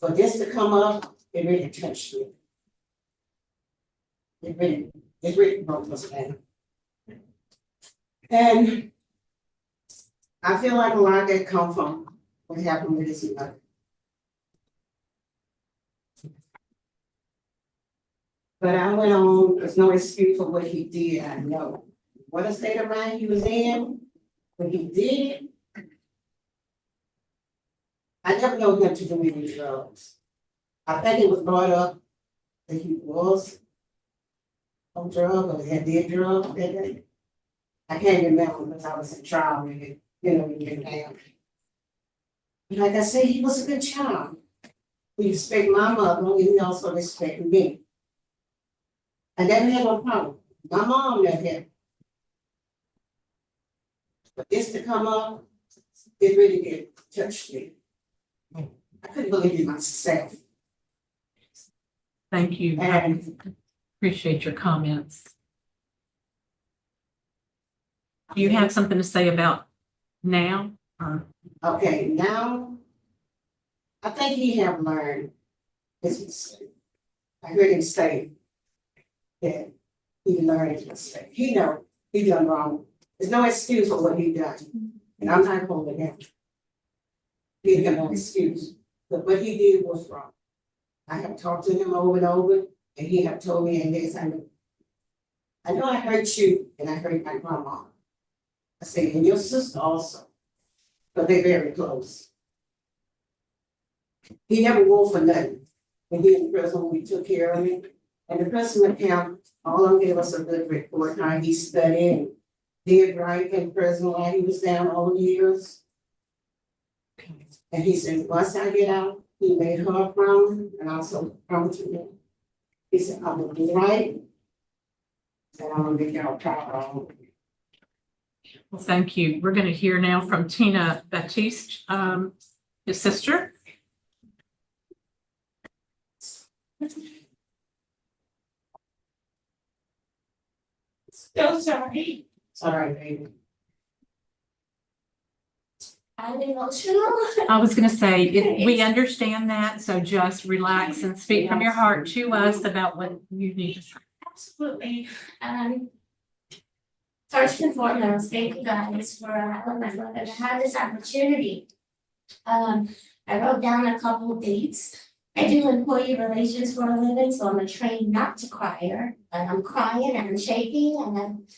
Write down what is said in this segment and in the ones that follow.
for this to come up, it really touched me. It really broke us down. And I feel like a lot of that come from what happened with his mother. But I went on, there's no excuse for what he did, I know. What a state of mind he was in, when he did it. I never know him to do any drugs. I think it was brought up that he was on drugs or had did drugs that day. I can't remember because I was in trial with it, in the family. Like I said, he was a good child. He respected my mother, and he also respected me. I never had no problem. My mom never had. But this to come up, it really did touch me. I couldn't believe it myself. Thank you. And Appreciate your comments. Do you have something to say about now? Or okay, now I think he have learned his mistake. I heard him say that he learned his mistake. He know he done wrong. There's no excuse for what he done. And I'm not holding him. He got no excuse. But what he did was wrong. I have talked to him over and over, and he have told me, and this, I know I hurt you, and I hurt my grandma. I say, and your sister also, but they're very close. He never wore for nothing. When he in prison, we took care of him. And the prison account, all of them gave us a good report, how he studied and did right in prison while he was down all the years. And he said, once I get out, he made her a promise, and also promised to me. He said, I will do right, and I'm gonna make y'all proud of me. well, thank you. We're going to hear now from Tina Baptiste, his sister. So sorry. Sorry, baby. I'm emotional. I was going to say, we understand that, so just relax and speak from your heart to us about what you need to say. Absolutely. First and foremost, thank you guys for allowing my brother to have this opportunity. I wrote down a couple of dates. I do employee relations for a living, so I'm a trained not to crier. And I'm crying and I'm shaking, and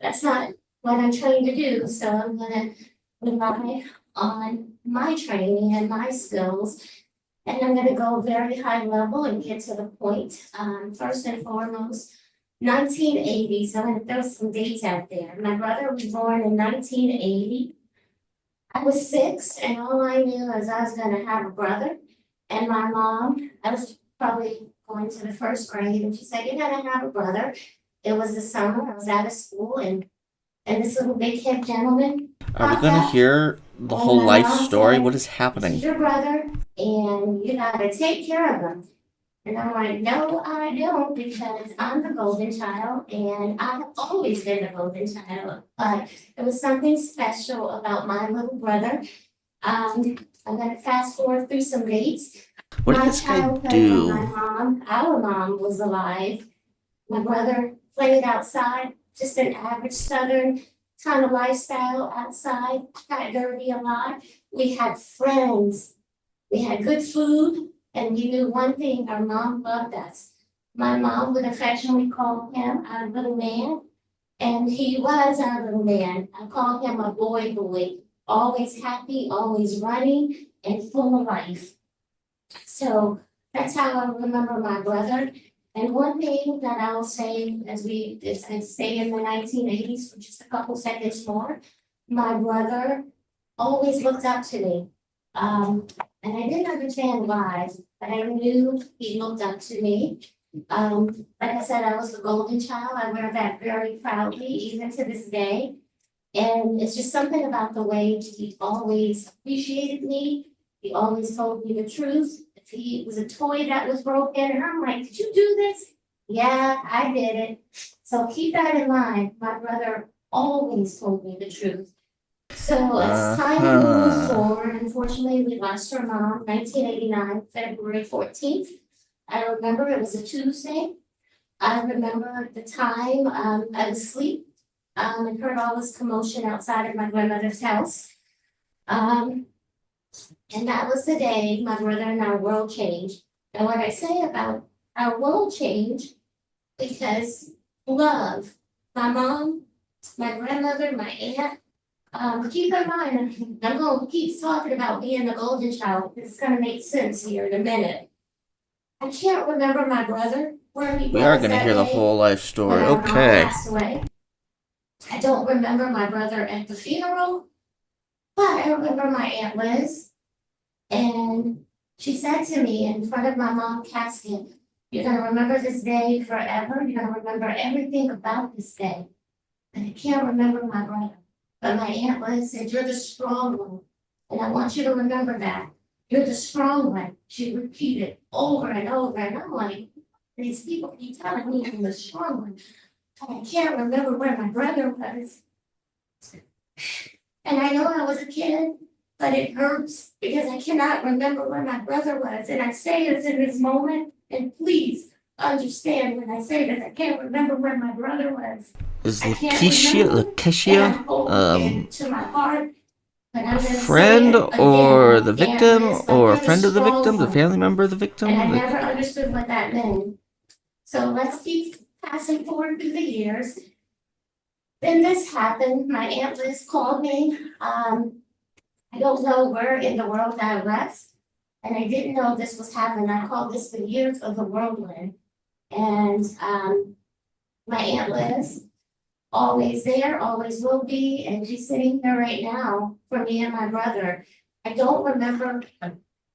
that's not what I'm trained to do. So I'm gonna rely on my training and my skills. And I'm gonna go very high level and get to the point. First and foremost, 1980, so I'm gonna throw some dates out there. My brother was born in 1980. I was 6, and all I knew is I was gonna have a brother. And my mom, I was probably going to the first grade, and she said, "You're gonna have a brother." It was the summer, I was out of school, and this little big hip gentleman. Are we going to hear the whole life story? What is "He's happening? your brother, and you gotta take care of him." And I'm like, "No, I don't, because I'm the golden child, and I have always been the golden child." But there was something special about my little brother. I'm gonna fast forward through some dates. What did My this guy childhood, do? when our mom was alive. My brother played outside, just an average Southern kind of lifestyle outside, got dirty a lot. We had friends, we had good food, and we knew one thing, our mom loved us. My mom would affectionately call him our little man, and he was our little man. I call him a boy, always happy, always running, and full of life. So that's how I remember my brother. And one thing that I will say as I stay in the 1980s for just a couple seconds more, my brother always looked up to me. And I didn't understand why, but I knew he looked up to me. Like I said, I was the golden child. I wear that very proudly, even to this day. And it's just something about the way he always appreciated me. He always told me the truth. If he was a toy that was broken, and I'm like, "Did you do this?" "Yeah, I did it." So keep that in mind. My brother always told me the truth. So as time moves forward, unfortunately, we lost our mom, 1989, February 14th. I remember it was a Tuesday. I remember the time, I was asleep, and heard all this commotion outside of my grandmother's house. Um, and that was the day my brother and our world changed. And what I say about our world changed, because love, my mom, my grandmother, my aunt, keep in mind, I'm gonna keep talking about being the golden child, it's gonna make sense here in a minute. I can't remember my brother, where he We are was gonna that hear the day whole life when story. our mom Okay. passed away. I don't remember my brother at the funeral, but I remember my Aunt Liz. And she said to me in front of my mom's casket, "You're gonna remember this day forever, you're gonna remember everything about this day." And I can't remember my brother. But my Aunt Liz said, "You're the strong one. And I want you to remember that. You're the strong one." She repeated over and over. And I'm like, these people keep telling me I'm the strong one. But I can't remember where my brother was. And I know I was a kid, but it hurts because I cannot remember where my brother was. And I say this in this moment, and please understand when I say this, I can't remember where my brother was. Is I can't remember, and Lakeisha I'm holding it to my heart, but a I'm gonna say friend it or again, the Aunt victim Liz, but or a you're the friend of the strong victim, the one. family member of the And I victim? never understood what that meant. So let's keep passing forward through the years. Then this happened, my Aunt Liz called me, I don't know where in the world I was, and I didn't know this was happening. I call this the years of the whirlwind. And my Aunt Liz, always there, always will be, and she's sitting here right now for me and my brother. I don't remember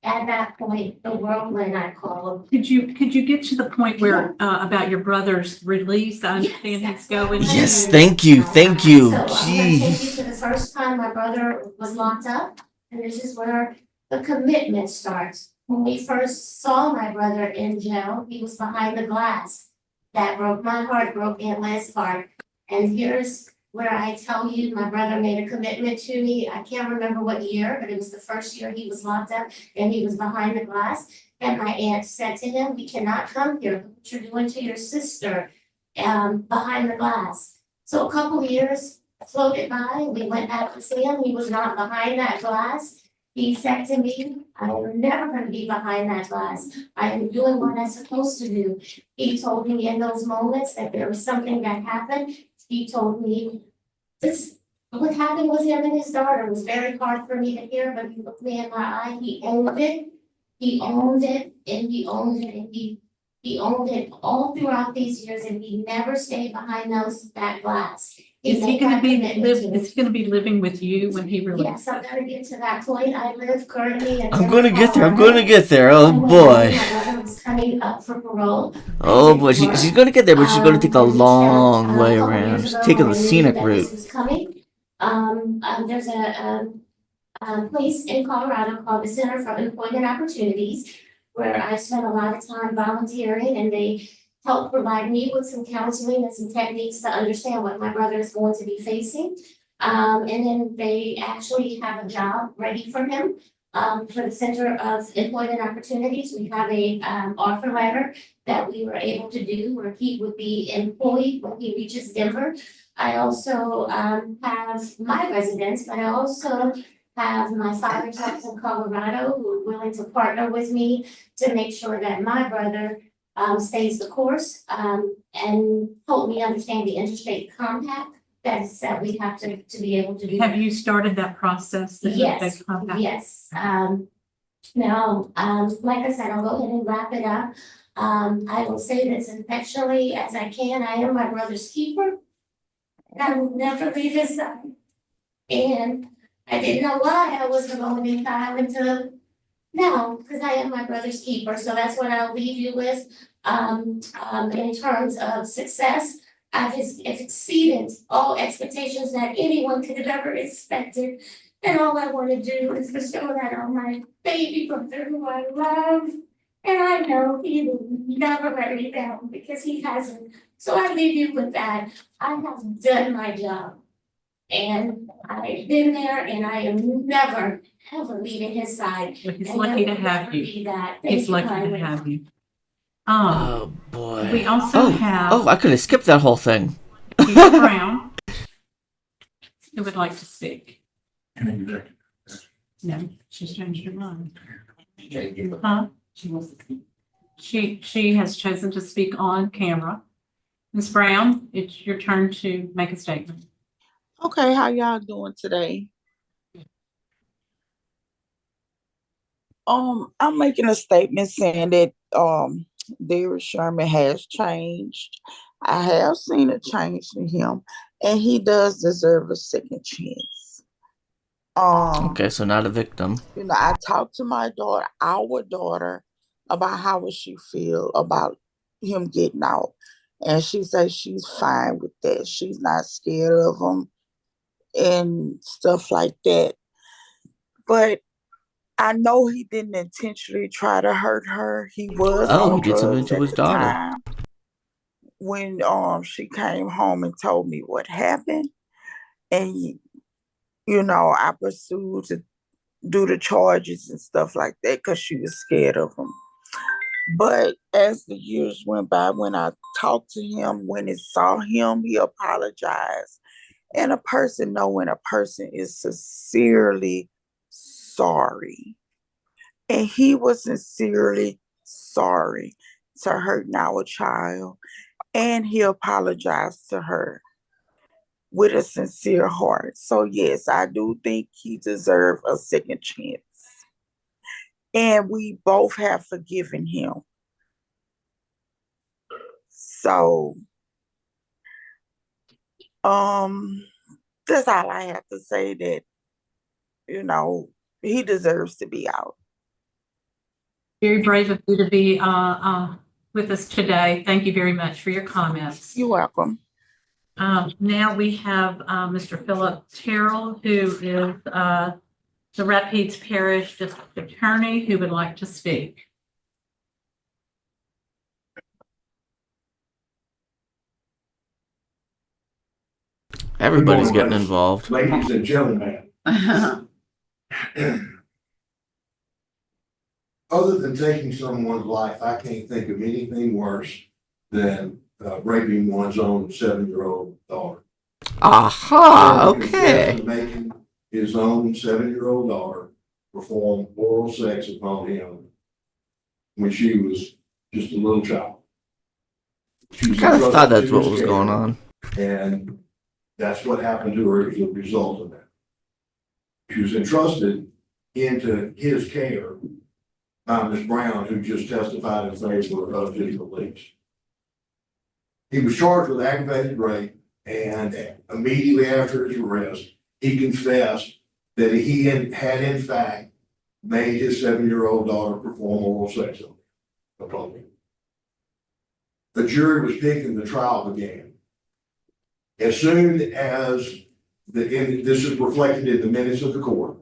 at that point the whirlwind I called. Could you get to the point where, about your brother's release? I understand he's going. Yes, thank you, thank you. So I'm gonna take you Jeez. to the first time my brother was locked up, and this is where the commitment starts. When we first saw my brother in jail, he was behind the glass. That broke my heart, broke Aunt Liz's heart. And here's where I tell you, my brother made a commitment to me. I can't remember what year, but it was the first year he was locked up and he was behind the glass. And my aunt said to him, "We cannot come here. Look what you're doing to your sister, behind the glass." So a couple of years floated by, we went back to see him, he was not behind that glass. He said to me, "I am never gonna be behind that glass. I am doing what I'm supposed to do." He told me in those moments that there was something that happened. He told me this, what happened with him and his daughter was very hard for me to hear, but he looked me in my eye, he owned it. He owned it and he owned it and he owned it all throughout these years and he never stayed behind that glass. Is he gonna be is he gonna be living with you when he releases? Yes, I'm gonna get to that point. I live currently in. I'm gonna get there, I'm Colorado. gonna get there. Oh And when boy. my brother was coming up for parole. Oh boy, she's gonna get there, but she's gonna take a long way around. She's taking the scenic route. This was coming. There's a place in Colorado called the Center for Employment Opportunities, where I spent a lot of time volunteering, and they help provide me with some counseling and some techniques to understand what my brother is going to be facing. And then they actually have a job ready for him. For the Center of Employment Opportunities, we have a offer letter that we were able to do where he would be employed when he reaches Denver. I also have my residence, but I also have my father's house in Colorado who are willing to partner with me to make sure that my brother stays the course and help me understand the interstate compact that we have to be able to do. Have you started that process? Yes, yes. Now, like I said, I'll go ahead and wrap it up. I will say this affectionately as I can. I am my brother's keeper. And I will never leave his side. And I didn't know why I wasn't going to die until now, because I am my brother's keeper. So that's what I'll leave you with. In terms of success, I've exceeded all expectations that anyone could have ever expected. And all I want to do is bestow that on my baby brother who I love. And I know he will never let me down because he hasn't. So I leave you with that. I have done my job. And I've been there and I am never, ever leaving his side. Well, he's And lucky there to will have never you. be that. Thank He's you lucky to kindly. have you. Oh boy. We also have Oh, I could have skipped that whole thing. Keisha Brown, who would like to speak. No, she's changed her mind. Huh? She has chosen to speak on camera. Ms. Brown, it's your turn to make a statement. Okay, how y'all doing today? I'm making a statement saying that David Sherman has changed. I have seen a change in him, and he does deserve a second chance. Okay, so not a victim. I talked to my daughter, our daughter, about how would she feel about him getting out. And she says she's fine with that. She's not scared of him and stuff like that. But I know he didn't intentionally try to hurt her. He was Oh, he on did something drugs to at his the daughter. time when she came home and told me what happened. And I pursued to do the charges and stuff like that because she was scared of him. But as the years went by, when I talked to him, when he saw him, he apologized. And a person know when a person is sincerely sorry. And he was sincerely sorry to hurting our child. And he apologized to her with a sincere heart. So yes, I do think he deserves a second chance. And we both have forgiven him. So that's all I have to say, that he deserves to be out. Very brave of you to be with us today. Thank you very much for your comments. You're welcome. Now we have Mr. Philip Terrell, who is the Rapides Parish District Attorney, who would like to speak. Everybody's Good morning, getting involved. ladies and gentlemen. Other than taking someone's life, I can't think of anything worse than raping one's own 7-year-old daughter. Aha, He confessed okay. to making his own 7-year-old daughter perform oral sex upon him when she was just a little child. She was Kind of thought entrusted that's to what his was care, going on. and that's what happened to her as a result of that. She was entrusted into his care by Ms. Brown, who just testified in favor of his release. He was charged with aggravated rape, and immediately after his arrest, he confessed that he had in fact made his 7-year-old daughter perform oral sex upon him. The jury was picked and the trial began. As soon as this is reflected in the minutes of the court.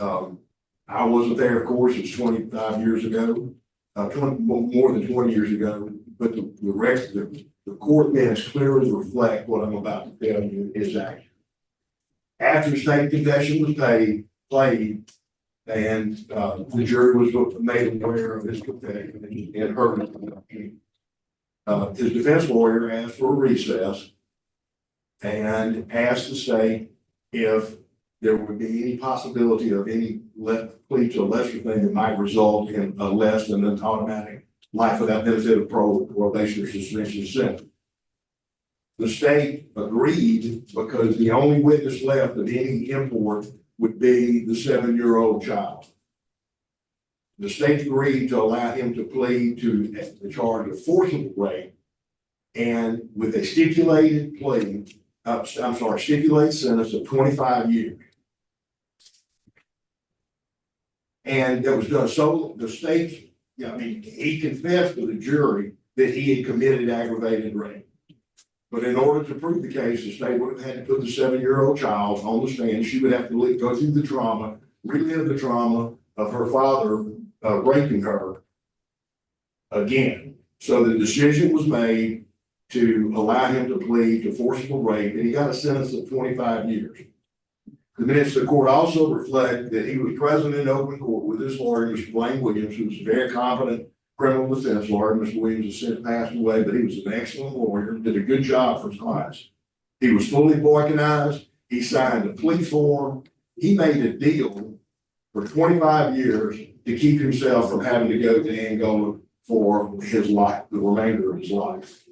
I wasn't there, of course, it's 25 years ago, more than 20 years ago, but the court minutes clearly reflect what I'm about to tell you is accurate. After the state confession was played, and the jury was made aware of his confession and heard it. His defense lawyer asked for a recess and asked the state if there would be any possibility of any plea to a lesser thing that might result in a less than an automatic life without benefit of probation or suspension sentence. The state agreed because the only witness left of any import would be the 7-year-old child. The state agreed to allow him to plead to the charge of forcible rape, and with a stipulated stipulated sentence of 25 years. And that was done so the state, he confessed to the jury that he had committed aggravated rape. But in order to prove the case, the state would have had to put the 7-year-old child on the stand. She would have to go through the trauma, relive the trauma of her father raping her again. So the decision was made to allow him to plead to forcible rape, and he got a sentence of 25 years. The minutes of the court also reflect that he was present in open court with his lawyer, Mr. Blaine Williams, who was a very competent criminal defense lawyer. Mr. Williams has since passed away, but he was an excellent lawyer, did a good job for his clients. He was fully boycotted. He signed a plea form. He made a deal for 25 years to keep himself from having to go to Angola for his life, the remainder of his life.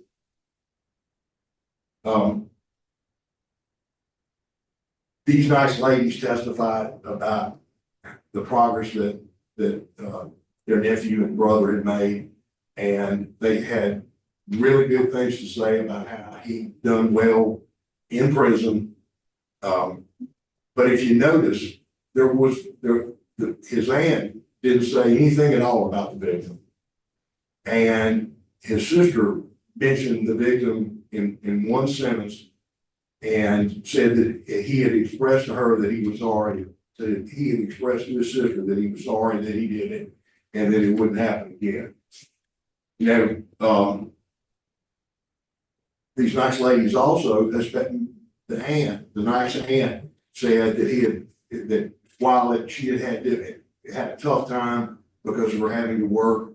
These nice ladies testified about the progress that their nephew and brother had made, and they had really good things to say about how he done well in prison. But if you notice, his aunt didn't say anything at all about the victim, and his sister mentioned the victim in one sentence and said that he had expressed to her that he was sorry, that he had expressed to his sister that he was sorry that he did it and that it wouldn't happen again. You know, these nice ladies also, the nice aunt said that that while she had a tough time because of her having to work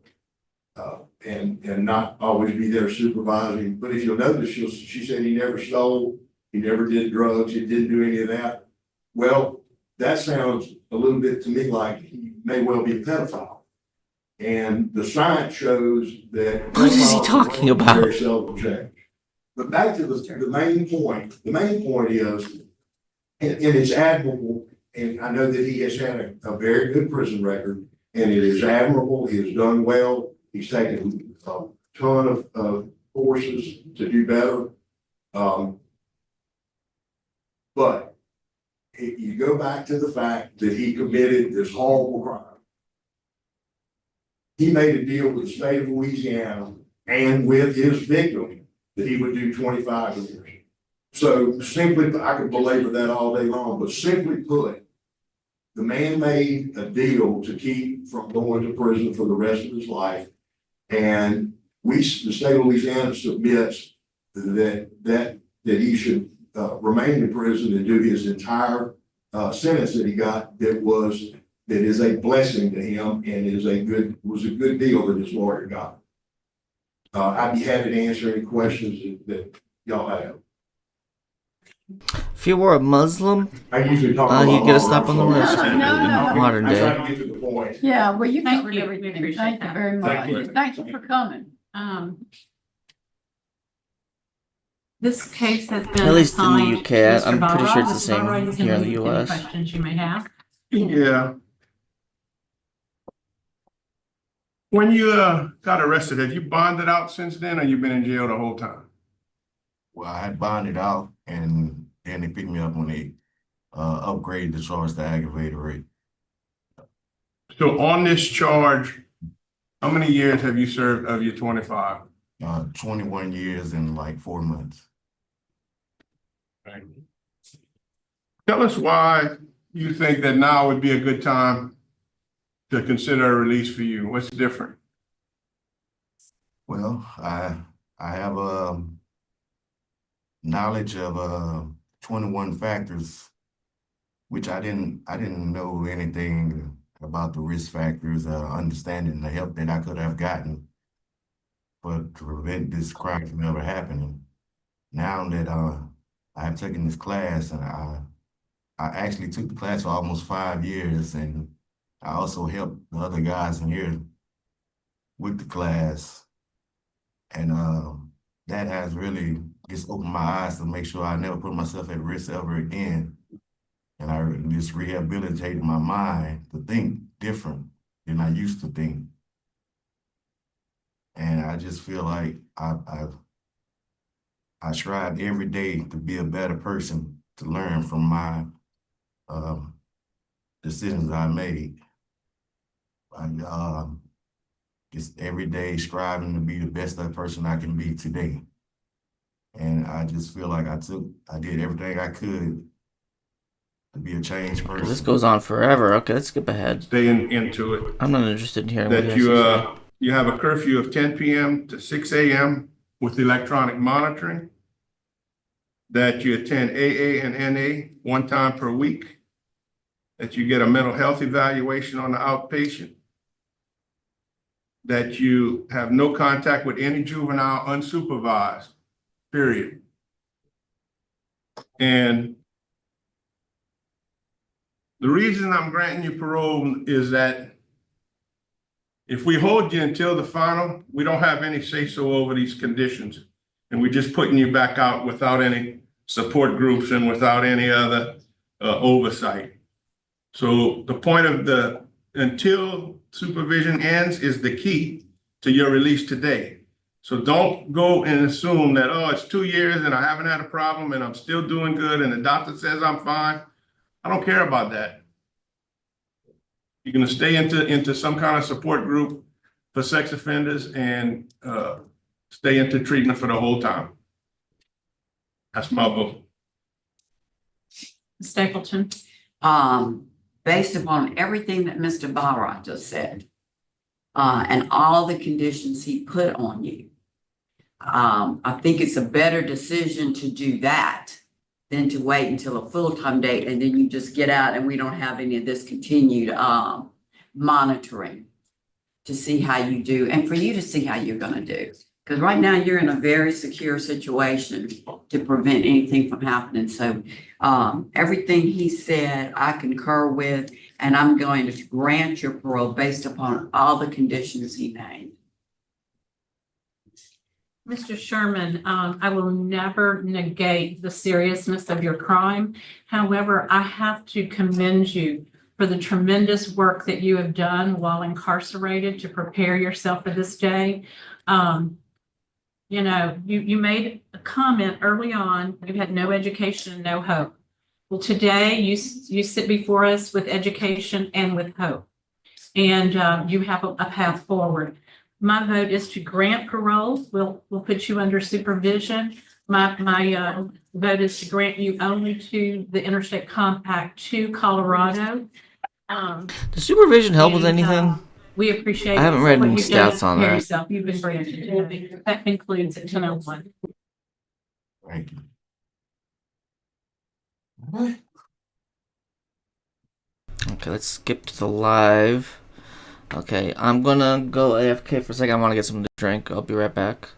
and not always be there supervising. But if you'll notice, she said he never stole, he never did drugs, he didn't do any of that. Well, that sounds a little bit to me like he may well be a pedophile. And the science shows that. What is he talking about? Very seldom change. But back to the main point. The main point is, and it's admirable, and I know that he has had a very good prison record, and it is admirable. He has done well. He's taken a ton of courses to do better. But you go back to the fact that he committed this horrible crime. He made a deal with the state of Louisiana and with his victim that he would do 25 years. So simply, I could belabor that all day long, but simply put, the man made a deal to keep from going to prison for the rest of his life. And the state of Louisiana submits that he should remain in prison and do his entire sentence that he got that is a blessing to him and was a good deal that his lawyer got. I'd be happy to answer any questions that y'all have. If you were a Muslim, I usually talk about you get a slap on the wrist. No, no. Modern I try day. to get to the point. Yeah, well, you Thank covered you. We everything. appreciate Thank you that. very Thank you. much. Thank you for coming. This case has been At least in the assigned UK, to Mr. I'm pretty sure it's the Barra. same Mr. Barra, you can here in the leave any US. questions you may have. Yeah. When you got arrested, have you bonded out since then, or you been in jail the whole time? Well, I had bonded out, and then they picked me up when they upgraded the charge to aggravated rape. So on this charge, how many years have you served of your 25? 21 years and like 4 months. Right. Tell us why you think that now would be a good time to consider a release for you. What's different? Well, I have knowledge of 21 factors, which I didn't know anything about the risk factors, understanding the help that I could have gotten, but to prevent this crime from ever happening. Now that I have taken this class, and I actually took the class for almost 5 years, and I also helped the other guys in here with the class, and that has really just opened my eyes to make sure I never put myself at risk ever again. And I just rehabilitated my mind to think different than I used to think. And I just feel like I strive every day to be a better person, to learn from my decisions I made. Just every day striving to be the best person I can be today. And I just feel like I did everything I could to be a changed person. This goes on forever. Okay, let's skip ahead. Stay into it. I'm not interested in hearing what That he has to say. you have a curfew of 10 p.m. to 6 a.m. with electronic monitoring, that you attend AA and NA 1 time per week, that you get a mental health evaluation on the outpatient, that you have no contact with any juvenile unsupervised, period. And the reason I'm granting you parole is that if we hold you until the final, we don't have any say-so over these conditions. And we're just putting you back out without any support groups and without any other oversight. So the point of the until supervision ends is the key to your release today. So don't go and assume that, oh, it's 2 years and I haven't had a problem and I'm still doing good and the doctor says I'm fine. I don't care about that. You're gonna stay into some kind of support group for sex offenders and stay into treatment for the whole time. That's my vote. Stapleton. Based upon everything that Mr. Barra just said, and all the conditions he put on you, I think it's a better decision to do that than to wait until a full-time date and then you just get out and we don't have any of this continued monitoring to see how you do and for you to see how you're going to do. Because right now you're in a very secure situation to prevent anything from happening. So everything he said, I concur with, and I'm going to grant your parole based upon all the conditions he named. Mr. Sherman, I will never negate the seriousness of your crime. However, I have to commend you for the tremendous work that you have done while incarcerated to prepare yourself for this day. You know, you made a comment early on, you had no education and no hope. Well, today you sit before us with education and with hope. And you have a path forward. My vote is to grant parole. We'll put you under supervision. My vote is to grant you only to the Interstate Compact to Colorado. Does supervision help with And, anything? We appreciate. I haven't read what any you've done stats on for that. yourself. You've been granted today. That concludes at 10:01. Thank you. Okay, let's skip to the live. Okay, I'm gonna go AFK for a second. I want to get something to drink. I'll be right back.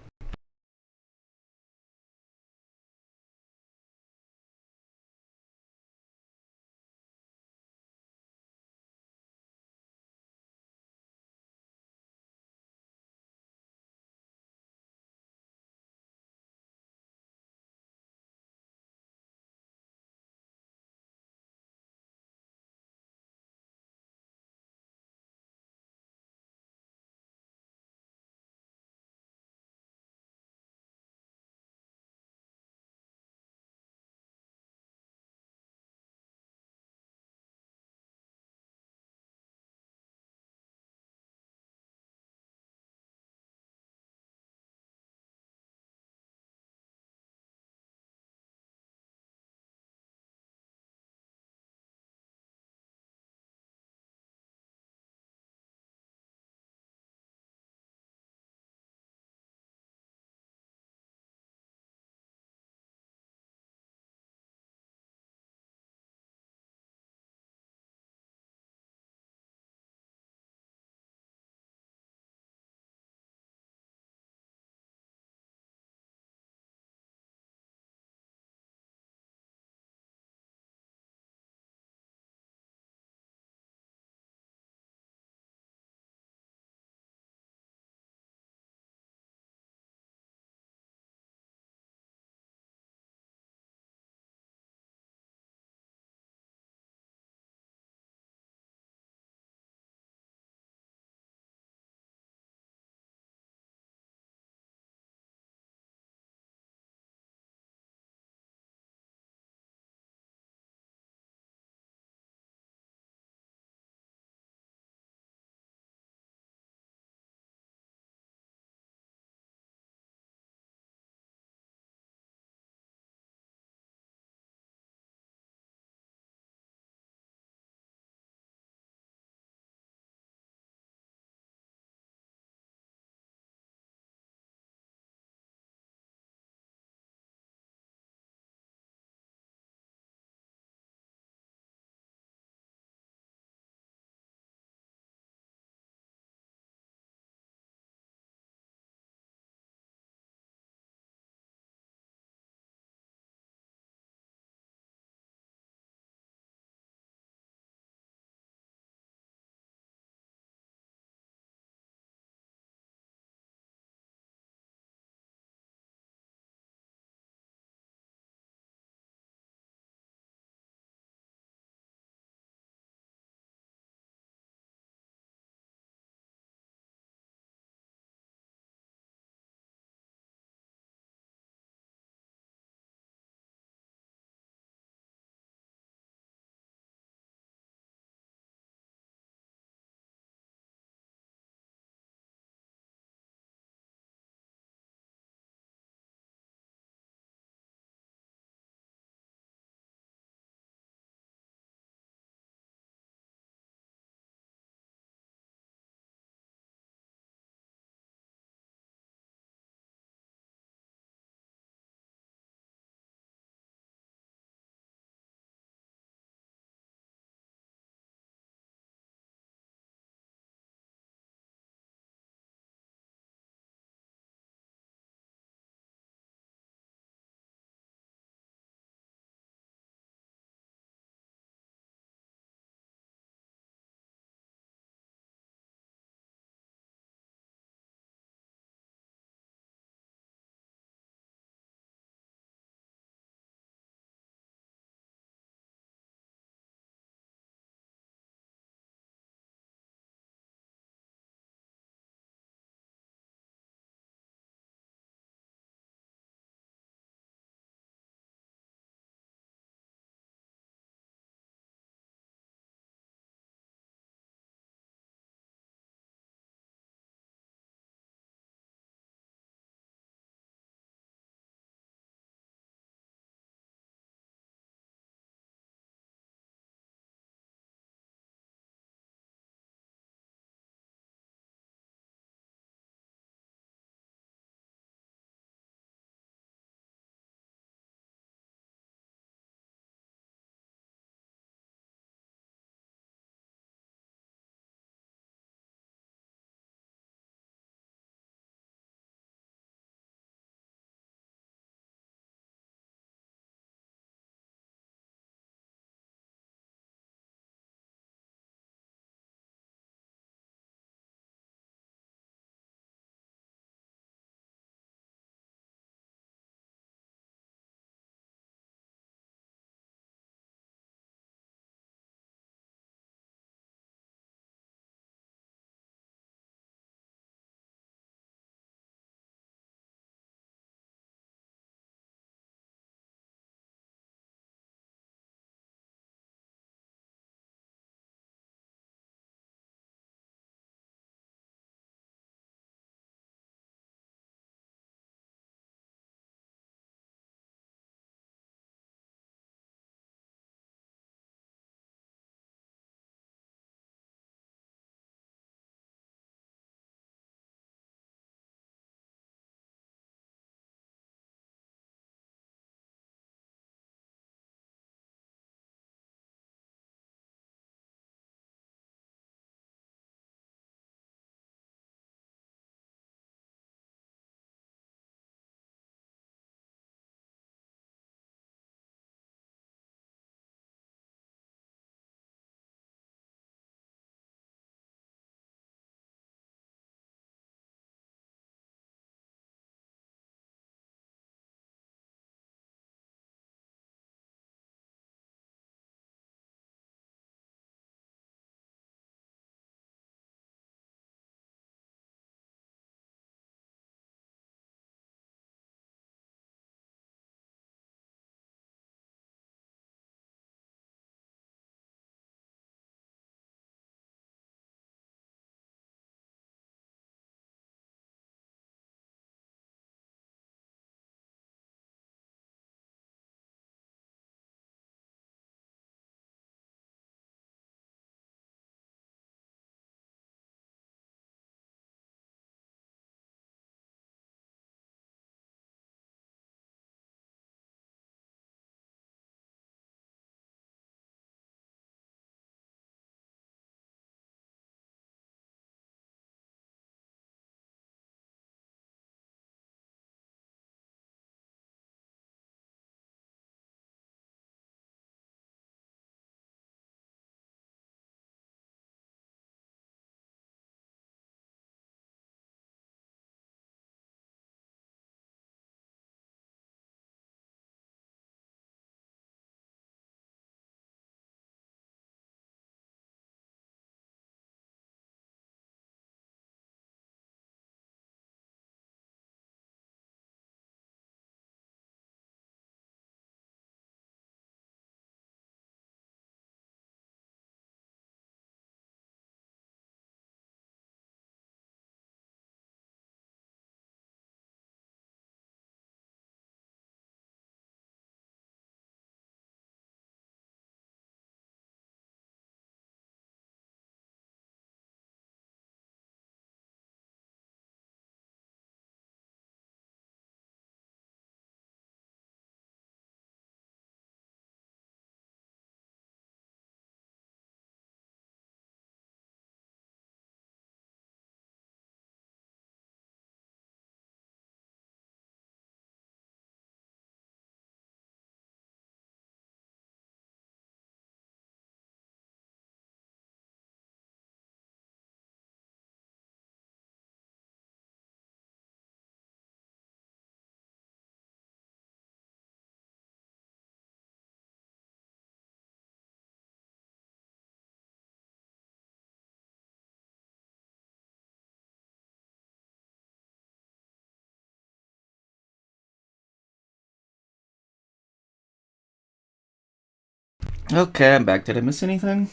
Okay, I'm back. Did I miss anything?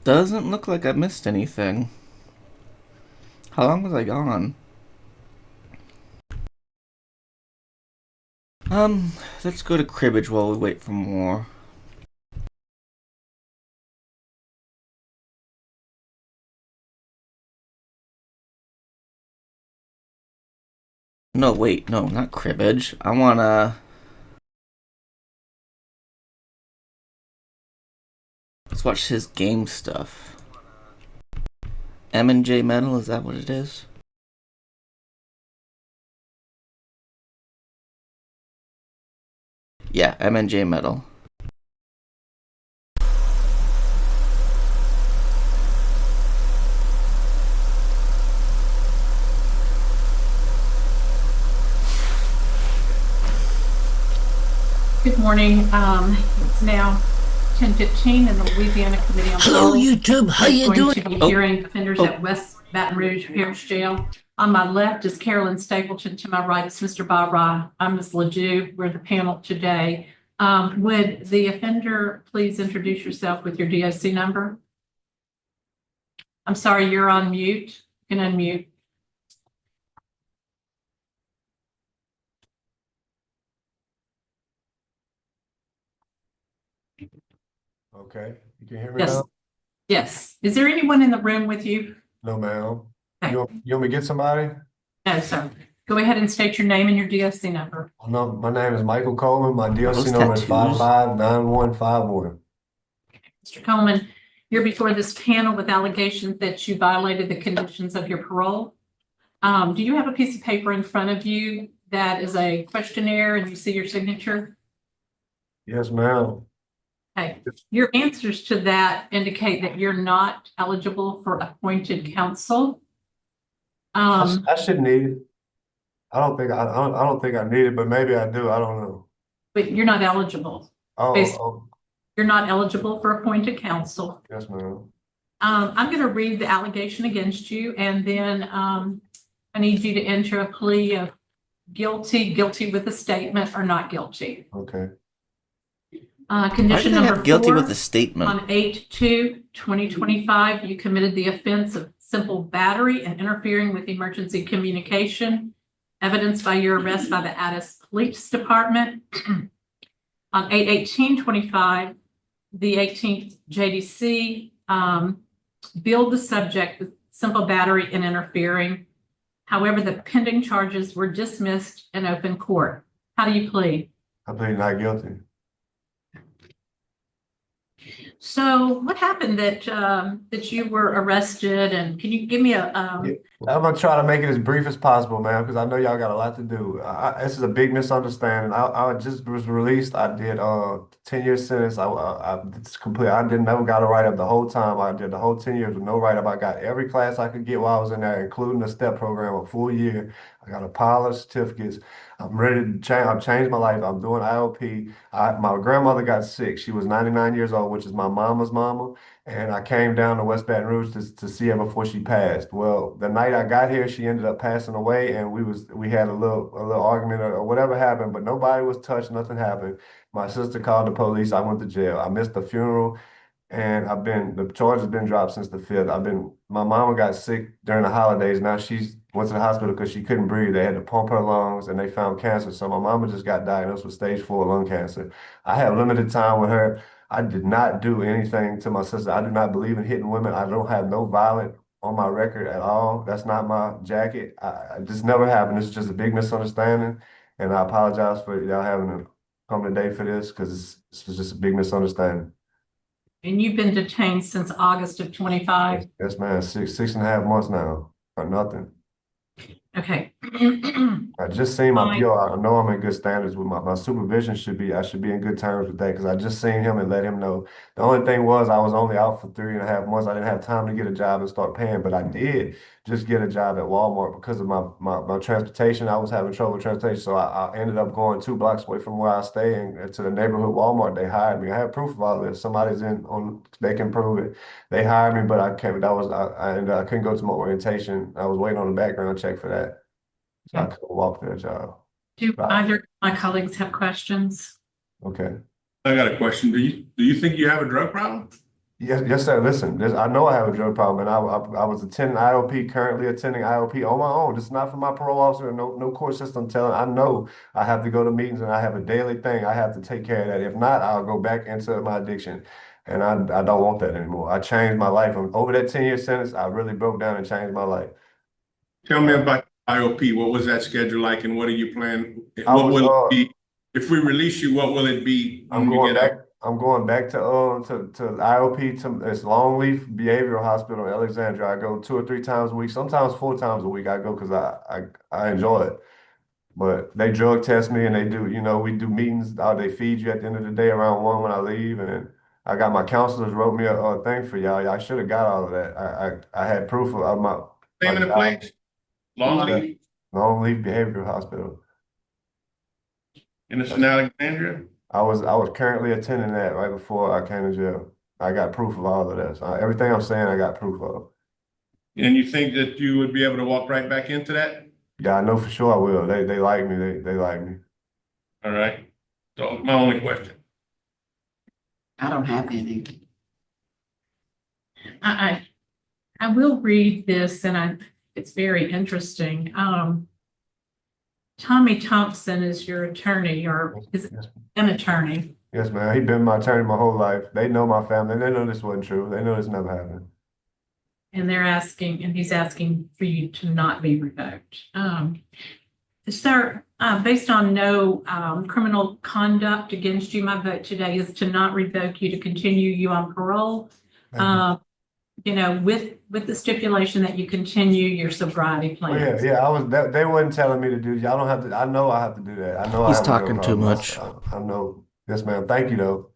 Doesn't look like I missed anything. How long was I gone? Let's go to cribbage while we wait for more. No, wait, no, not cribbage. I wanna... Let's watch his game stuff. M&J Metal, is that what it is? Yeah, M&J Metal. Good morning. It's now 10:15 and the Louisiana Committee on Hello, Parole YouTube. How you is going doing? to be hearing offenders at West Baton Rouge Parish Jail. On my left is Carolyn Stapleton. To my right is Mr. Bob Rye. I'm Ms. Ledoux. We're the panel today. Would the offender please introduce yourself with your DOC number? I'm sorry, you're on mute. You can unmute. Okay, you can hear me Yes. now? Yes. Is there anyone in the room with you? No, ma'am. Okay. You want me to get somebody? No, sir. Go ahead and state your name and your DOC number. No, my name is Michael Coleman. My DOC those number is tattoos? 559151. Mr. Coleman, you're before this panel with allegations that you violated the conditions of your parole. Do you have a piece of paper in front of you that is a questionnaire and you see your signature? Yes, ma'am. Okay, your answers to that indicate that you're not eligible for appointed counsel. I shouldn't need it. I don't think I need it, but maybe I do. I don't know. But you're not eligible. Oh, You're not eligible for appointed counsel. yes, ma'am. I'm going to read the allegation against you, and then I need you to enter a plea of guilty with a statement, or not guilty. Okay. Why Condition did I number have guilty 4, with a statement? on 8/2/2025, you committed the offense of simple battery and interfering with emergency communication, evidenced by your arrest by the Addis Police Department. On 8/18/25, the 18th JDC billed the subject with simple battery and interfering. However, the pending charges were dismissed in open court. How do you plead? I plead not guilty. So what happened that you were arrested, and can you give me a I'm gonna try to make it as brief as possible, man, because I know y'all got a lot to do. This is a big misunderstanding. I just was released. I did 10-year sentence. It's complete. I didn't never got a write up the whole time. I did the whole 10 years with no write up. I got every class I could get while I was in there, including the STEP program, a full year. I got a pile of certificates. I'm ready to change. I've changed my life. I'm doing IOP. My grandmother got sick. She was 99 years old, which is my mama's mama. And I came down to West Baton Rouge to see her before she passed. Well, the night I got here, she ended up passing away, and we had a little argument or whatever happened, but nobody was touched, nothing happened. My sister called the police. I went to jail. I missed the funeral. And the charge has been dropped since the 5th. My mama got sick during the holidays. Now she's went to the hospital because she couldn't breathe. They had to pump her lungs and they found cancer. So my mama just got diagnosed with stage 4 lung cancer. I have limited time with her. I did not do anything to my sister. I do not believe in hitting women. I don't have no violent on my record at all. That's not my jacket. This never happened. This is just a big misunderstanding. And I apologize for y'all having to come today for this because this was just a big misunderstanding. and you've been detained since August of 25? Yes, man. Six and a half months now for nothing. Okay. I just seen my Fine. PO. I know I'm in good standards with my supervision I should be in good terms with that because I just seen him and let him know. The only thing was I was only out for 3.5 months. I didn't have time to get a job and start paying, but I did just get a job at Walmart because of my transportation. I was having trouble with transportation. So I ended up going 2 blocks away from where I stay and to the neighborhood Walmart. They hired me. I have proof of all this. Somebody's they can prove it. They hired me, but I couldn't go to my orientation. I was waiting on a background check for that. I couldn't walk that job. Do either of my colleagues have questions? Okay. I got a question. Do you think you have a drug problem? Yes, sir. Listen, I know I have a drug problem, and I was attending IOP, currently attending IOP on my own. This is not from my parole officer, no court system telling. I know I have to go to meetings, and I have a daily thing. I have to take care of that. If not, I'll go back into my addiction, and I don't want that anymore. I changed my life. Over that 10-year sentence, I really broke down and changed my life. Tell me about IOP. What was that schedule like, and what are you planning? I What was, will it be? If we release you, what will it be when you get out? I'm going back to IOP, to it's Longleaf Behavioral Hospital in Alexandria. I go 2 or 3 times a week, sometimes 4 times a week. I go because I enjoy it. But they drug test me, and they do, we do meetings. They feed you at the end of the day around 1 when I leave, and then I got my counselors wrote me a thing for y'all. I should have got all of that. I had proof of my Name of the job. place? Longleaf, Longleaf Behavioral Hospital. and it's in Alexandria? I was currently attending that right before I came to jail. I got proof of all of that. So everything I'm saying, I got proof of. And you think that you would be able to walk right back into that? Yeah, I know for sure I will. They like me. They like me. All right. So my only question. I don't have any. I will read this, and it's very interesting. Tommy Thompson is your attorney, or is an attorney. Yes, man. He been my attorney my whole life. They know my family. They know this wasn't true. They know this never happened. And he's asking for you to not be revoked. Sir, based on no criminal conduct against you, my vote today is to not revoke you, to continue you on parole. With the stipulation that you continue your sobriety plan. Yeah. They wasn't telling me to do. I don't have to. I know I have to do that. I know He's I have talking too much. I know. Yes, ma'am. Thank you, though.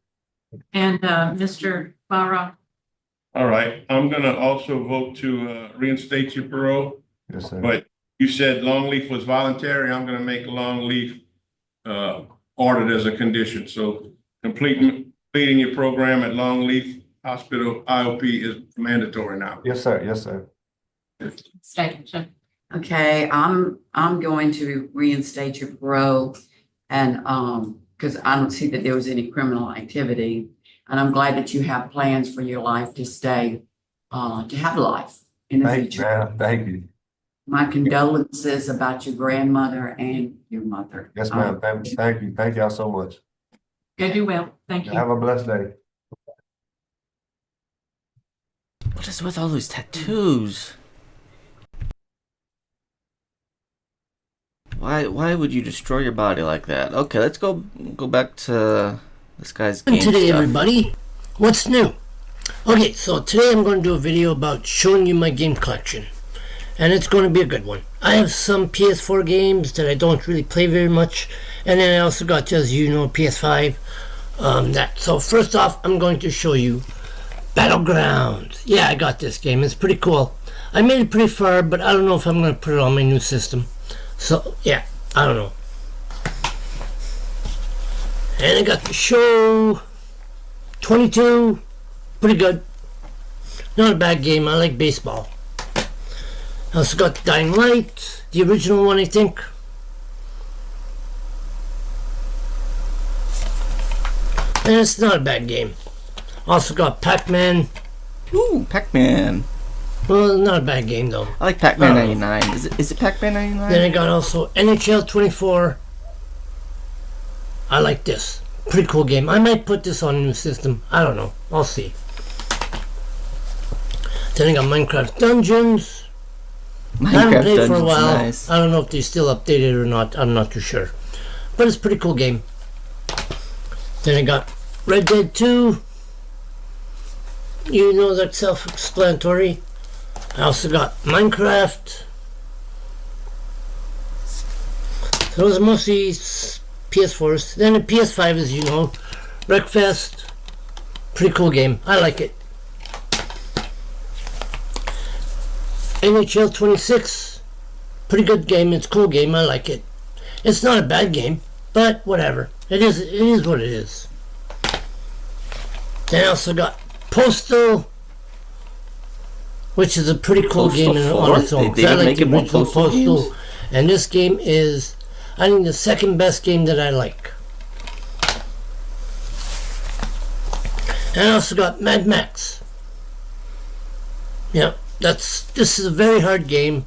And Mr. Barra, All right. I'm gonna also vote to reinstate your parole. Yes, sir. But you said Longleaf was voluntary. I'm gonna make Longleaf ordered as a condition. So completing your program at Longleaf Hospital IOP is mandatory now. Yes, sir. Yes, sir. State. Okay, I'm going to reinstate your parole, and because I don't see that there was any criminal activity, and I'm glad that you have plans for your life to stay, to have life in the Thank you, future. ma'am. Thank you. My condolences about your grandmother and your mother. Yes, ma'am. Thank you. Thank y'all so much. Go do well. Thank you. Have a blessed day. What is with all those tattoos? Why would you destroy your body like that? Okay, let's go back to this guy's game Today, stuff. everybody, what's new? Okay, so today I'm going to do a video about showing you my game collection, and it's going to be a good one. I have some PS4 games that I don't really play very much, and then I also got, as you know, PS5. So first off, I'm going to show you Battlegrounds. Yeah, I got this game. It's pretty cool. I made it pretty far, but I don't know if I'm going to put it on my new system. So, yeah, I don't know. And I got the show 22. Pretty good. Not a bad game. I like baseball. I also got Dying Light, the original one, I think. And it's not a bad game. Also got Pac-Man. Ooh, Pac-Man. Well, not a bad game though. I like Pac-Man 99. Is it Pac-Man 99? Then I got also NHL 24. I like this. Pretty cool game. I might put this on a new system. I don't know. I'll see. Then I got Minecraft Dungeons. I haven't played for a while. Nice. I don't know if they still updated or not. I'm not too sure. But it's a pretty cool game. Then I got Red Dead 2. You know, that's self-explanatory. I also got Minecraft. Those are mostly PS4s. Then the PS5 is, you know, Wreckfest. Pretty cool game. I like it. NHL 26. Pretty good game. It's a cool game. I like it. It's not a bad game, but whatever. It is what it is. Then I also got Postal, which is a pretty cool game on its own. They I like make the it more original Postal games? And this game is, I think, the second best game that I like. And I also got Mad Max. Yeah, this is a very hard game.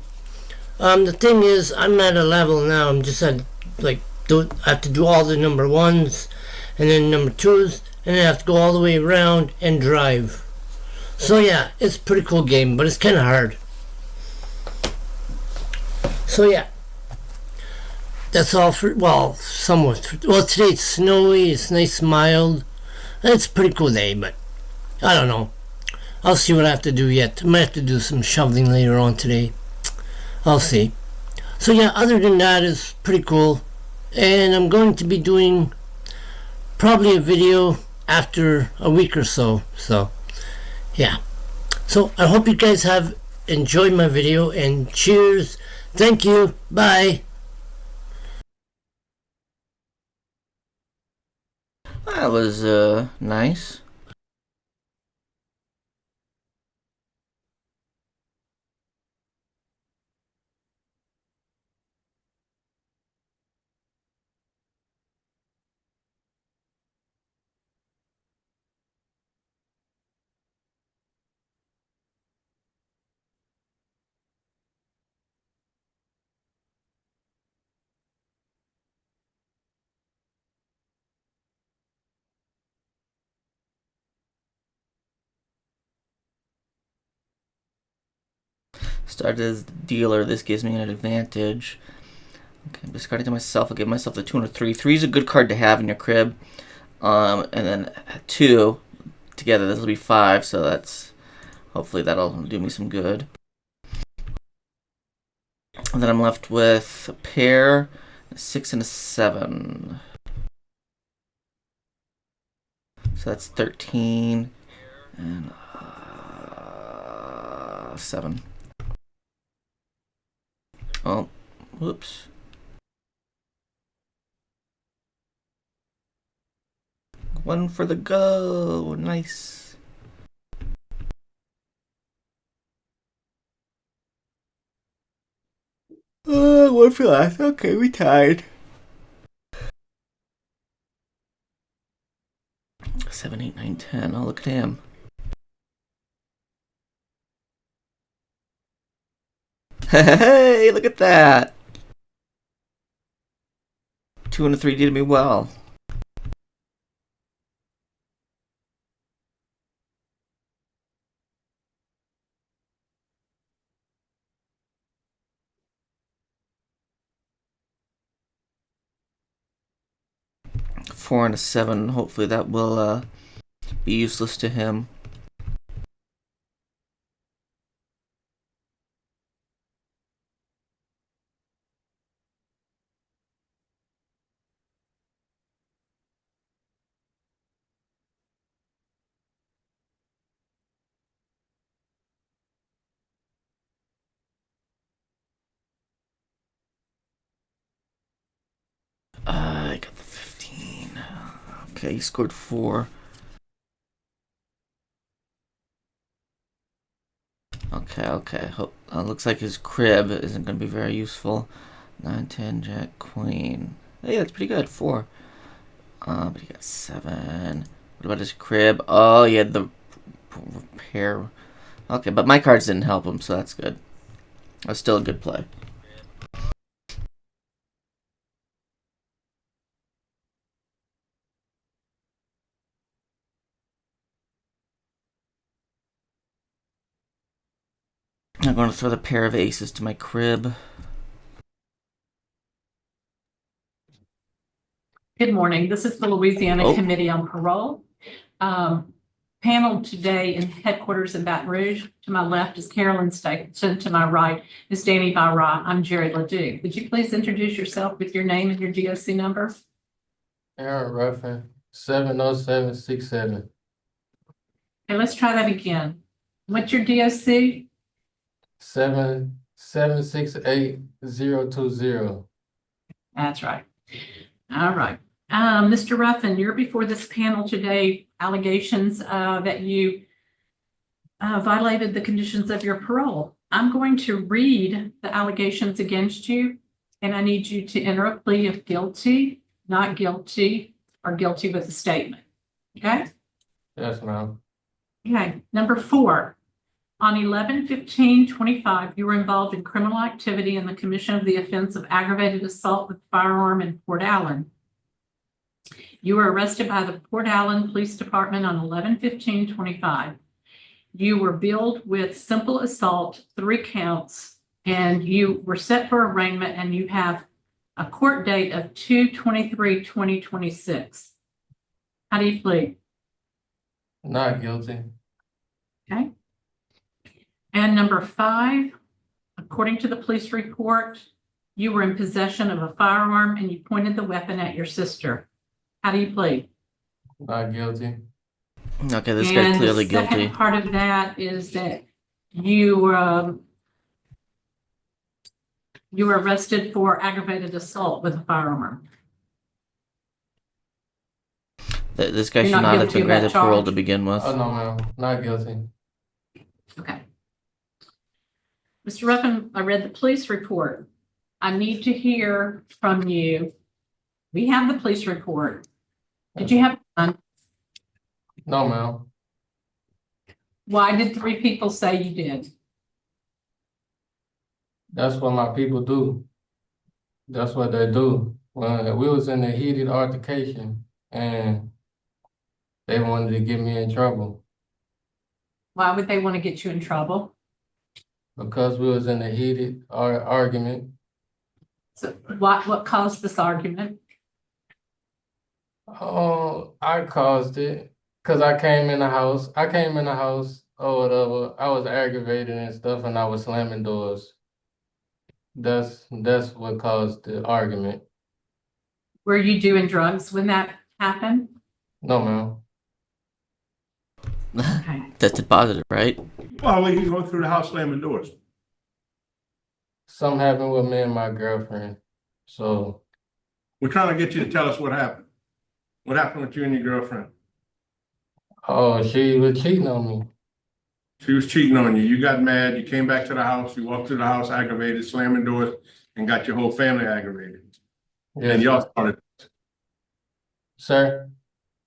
The thing is, I'm at a level now, I'm just at, like, I have to do all the number 1s, and then number 2s, and then I have to go all the way around and drive. So yeah, it's a pretty cool game, but it's kind of hard. So yeah, that's all for, well, somewhat. Well, today it's snowy, it's nice, mild. It's a pretty cool day, but I don't know. I'll see what I have to do yet. I might have to do some shoveling later on today. I'll see. So yeah, other than that, it's pretty cool. And I'm going to be doing probably a video after a week or so. So yeah. So I hope you guys have enjoyed my video, and cheers. Thank you. Bye. That was nice. Started as dealer. This gives me an advantage. Okay, discarding to myself. I'll give myself the 2 and a 3. 3 is a good card to have in your crib. And then 2 together. This will be 5. So that's hopefully that'll do me some good. And then I'm left with a pair, a 6 and a 7. So that's 13 and 7. Oh, whoops. One for the go. Nice. One for last. Okay, we tied. 7, 8, 9, 10. Oh, look at him. Hey, look at that. 2 and a 3 did me well. Four and a 7. Hopefully that will be useless to him. I got the 15. Okay, he scored 4. Okay. Looks like his crib isn't going to be very useful. 9, 10, Jack, Queen. Hey, that's pretty good. 4. But he got 7. What about his crib? Oh, he had the pair. Okay, but my cards didn't help him, so that's good. That's still a good play. I'm going to throw the pair of aces to my crib. Good morning. This is the Louisiana Committee on Parole. Panel today in headquarters in Baton Rouge. To my left is Carolyn Stapleton. To my right is Danny Byra. I'm Jerry Ledoux. Would you please introduce yourself with your name and your DOC number? Aaron Ruffin, 70767. Okay, let's try that again. What's your DOC? 7768020. That's right. All right. Mr. Ruffin, you're before this panel today, allegations that you violated the conditions of your parole. I'm going to read the allegations against you, And I need you to enter a plea of guilty, not guilty, or guilty with a statement. Okay? Yes, ma'am. Okay. Number 4, on 11/15/25, you were involved in criminal activity in the commission of the offense of aggravated assault with firearm in Port Allen. You were arrested by the Port Allen Police Department on 11/15/25. You were billed with simple assault, 3 counts, and you were set for arraignment, and you have a court date of 2/23/2026. How do you plead? Not guilty. Okay. And number 5, according to the police report, you were in possession of a firearm and you pointed the weapon at your sister. How do you plead? Not guilty. Okay, this guy's clearly And the second guilty. part of that is that you were arrested for aggravated assault with a firearm. This guy You're should not not have guilty been of that granted parole charge? to begin with. Oh, no, ma'am. Not guilty. Okay. Mr. Ruffin, I read the police report. I need to hear from you. We have the police report. Did you have a gun? No, ma'am. Why did 3 people say you did? That's what my people do. That's what they do. When we was in a heated altercation and they wanted to get me in trouble Why would they want to get you in trouble? because we was in a heated argument. So what caused this argument? Oh, I caused it because I came in the house. Or whatever. I was aggravated and stuff, and I was slamming doors. That's what caused the argument. Were you doing drugs when that happened? No, ma'am. Okay. Tested positive, right? Well, we can go through the house slamming doors. Something happened with me and my girlfriend. So We're trying to get you to tell us what happened. What happened with you and your girlfriend? oh, she was cheating on me. She was cheating on you. You got mad. You came back to the house. You walked through the house aggravated, slamming doors, and got your whole family aggravated. Yes, And y'all started. sir.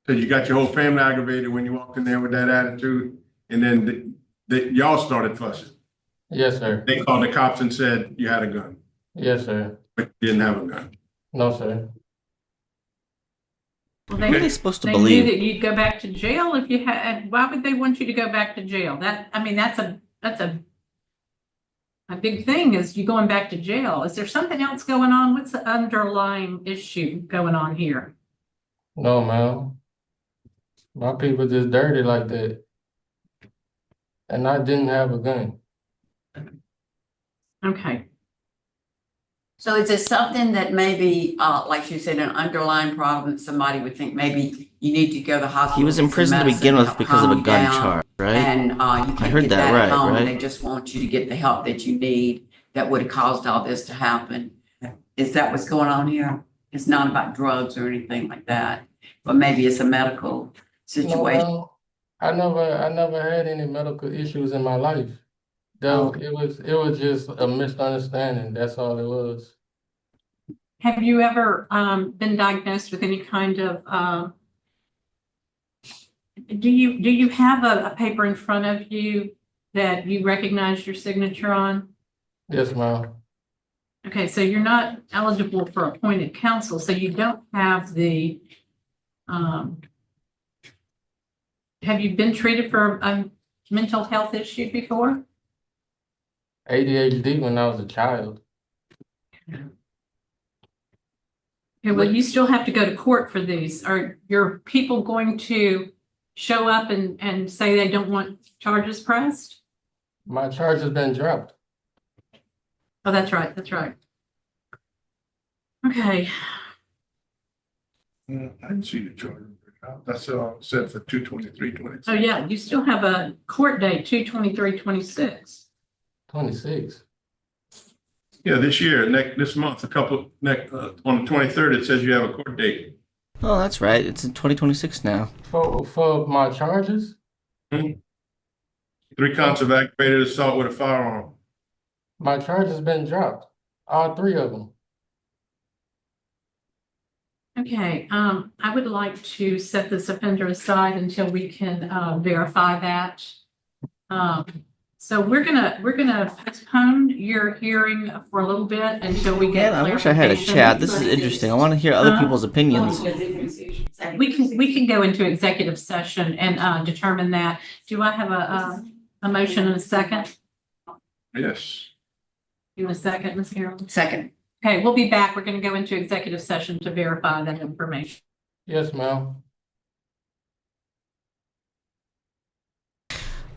So you got your whole family aggravated when you walked in there with that attitude, and then y'all started fussing. Yes, sir. They called the cops and said you had a gun, Yes, sir. but you didn't have a gun. No, sir. Well, What are they supposed to they knew believe? that you'd go back to jail if you had. Why would they want you to go back to jail? That's a big thing, is you going back to jail. Is there something else going on? What's the underlying issue going on here? No, ma'am. My people just dirty like that. And I didn't have a gun. Okay. So is it something that maybe, like you said, an underlying problem that somebody would think maybe you need to go to the hospital? He was in get some prison to medicine begin with help because of a calm you gun down, charge, right? And you can't heard get that that right, at home, right? and they just want you to get the help that you need that would have caused all this to happen. Is that what's going on here? It's not about drugs or anything like that, but maybe it's a medical No, situation. ma'am. I never had any medical issues in my life. It was just a misunderstanding. That's all it was. Have you ever been diagnosed with any kind of do you have a paper in front of you that you recognize your signature on? Yes, ma'am. Okay, so you're not eligible for appointed counsel, so you don't have the have you been treated for a mental health issue before? ADHD when I was a child. Okay, well, you still have to go to court for these. Are your people going to show up and say they don't want charges pressed? My charge has been dropped. Oh, that's right, that's right. Okay, I didn't see the charge. That's all set for 2/23/26. so yeah, you still have a court date, 2/23/26. 26. Yeah, this year, this month, on the 23rd, it says you have a court date. Oh, that's right. It's in 2026 now. For my charges? 3 counts of aggravated assault with a firearm. My charge has been dropped. All 3 of them. Okay, I would like to set this offender aside until we can, verify that. Um, so we're gonna postpone your hearing for a little bit until we get Man, I wish I had a clarification. chat. This is interesting. I want to hear other Huh? people's opinions. We can go into executive session and, determine that. Do I have a motion and a second? Yes. You want a second, Ms. Carroll? Second. Okay, we'll be back. We're gonna go into executive session to verify that information. Yes, ma'am.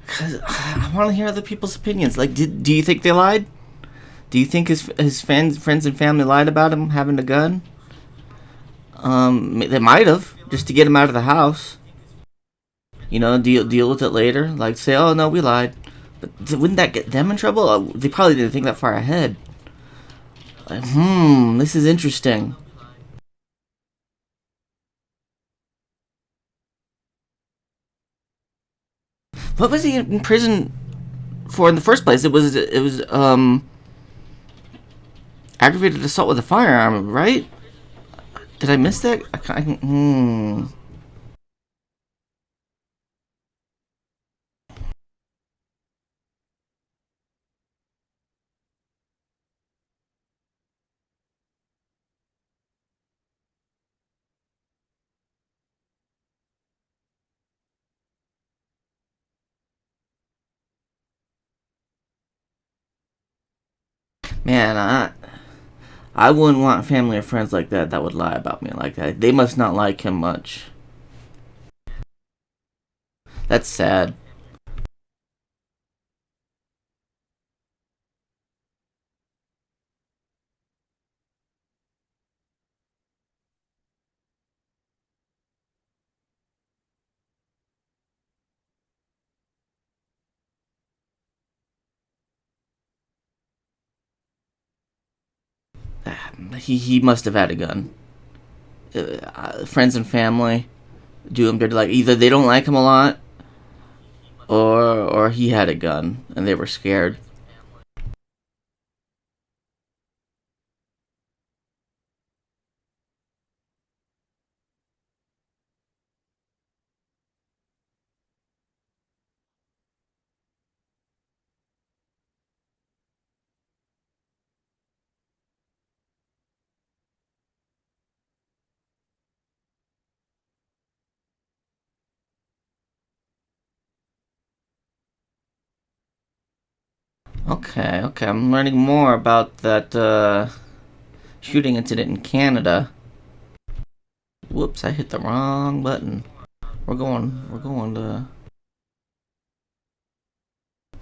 Cause I want to hear other people's opinions. Like, do you think they lied? Do you think his friends and family lied about him having a gun? They might have, just to get him out of the house. You know, deal with it later. Like, say, oh no, we lied. But wouldn't that get them in trouble? They probably didn't think that far ahead. Like, this is interesting. What was he in prison for in the first place? It was aggravated assault with a firearm, right? Did I miss that? Man, I wouldn't want family or friends like that would lie about me like that. They must not like him much. That's sad. He must have had a gun. Friends and family do him dirty. Like, either they don't like him a lot, or he had a gun and they were scared. Okay. I'm learning more about that shooting incident in Canada. Whoops, I hit the wrong button. We're going to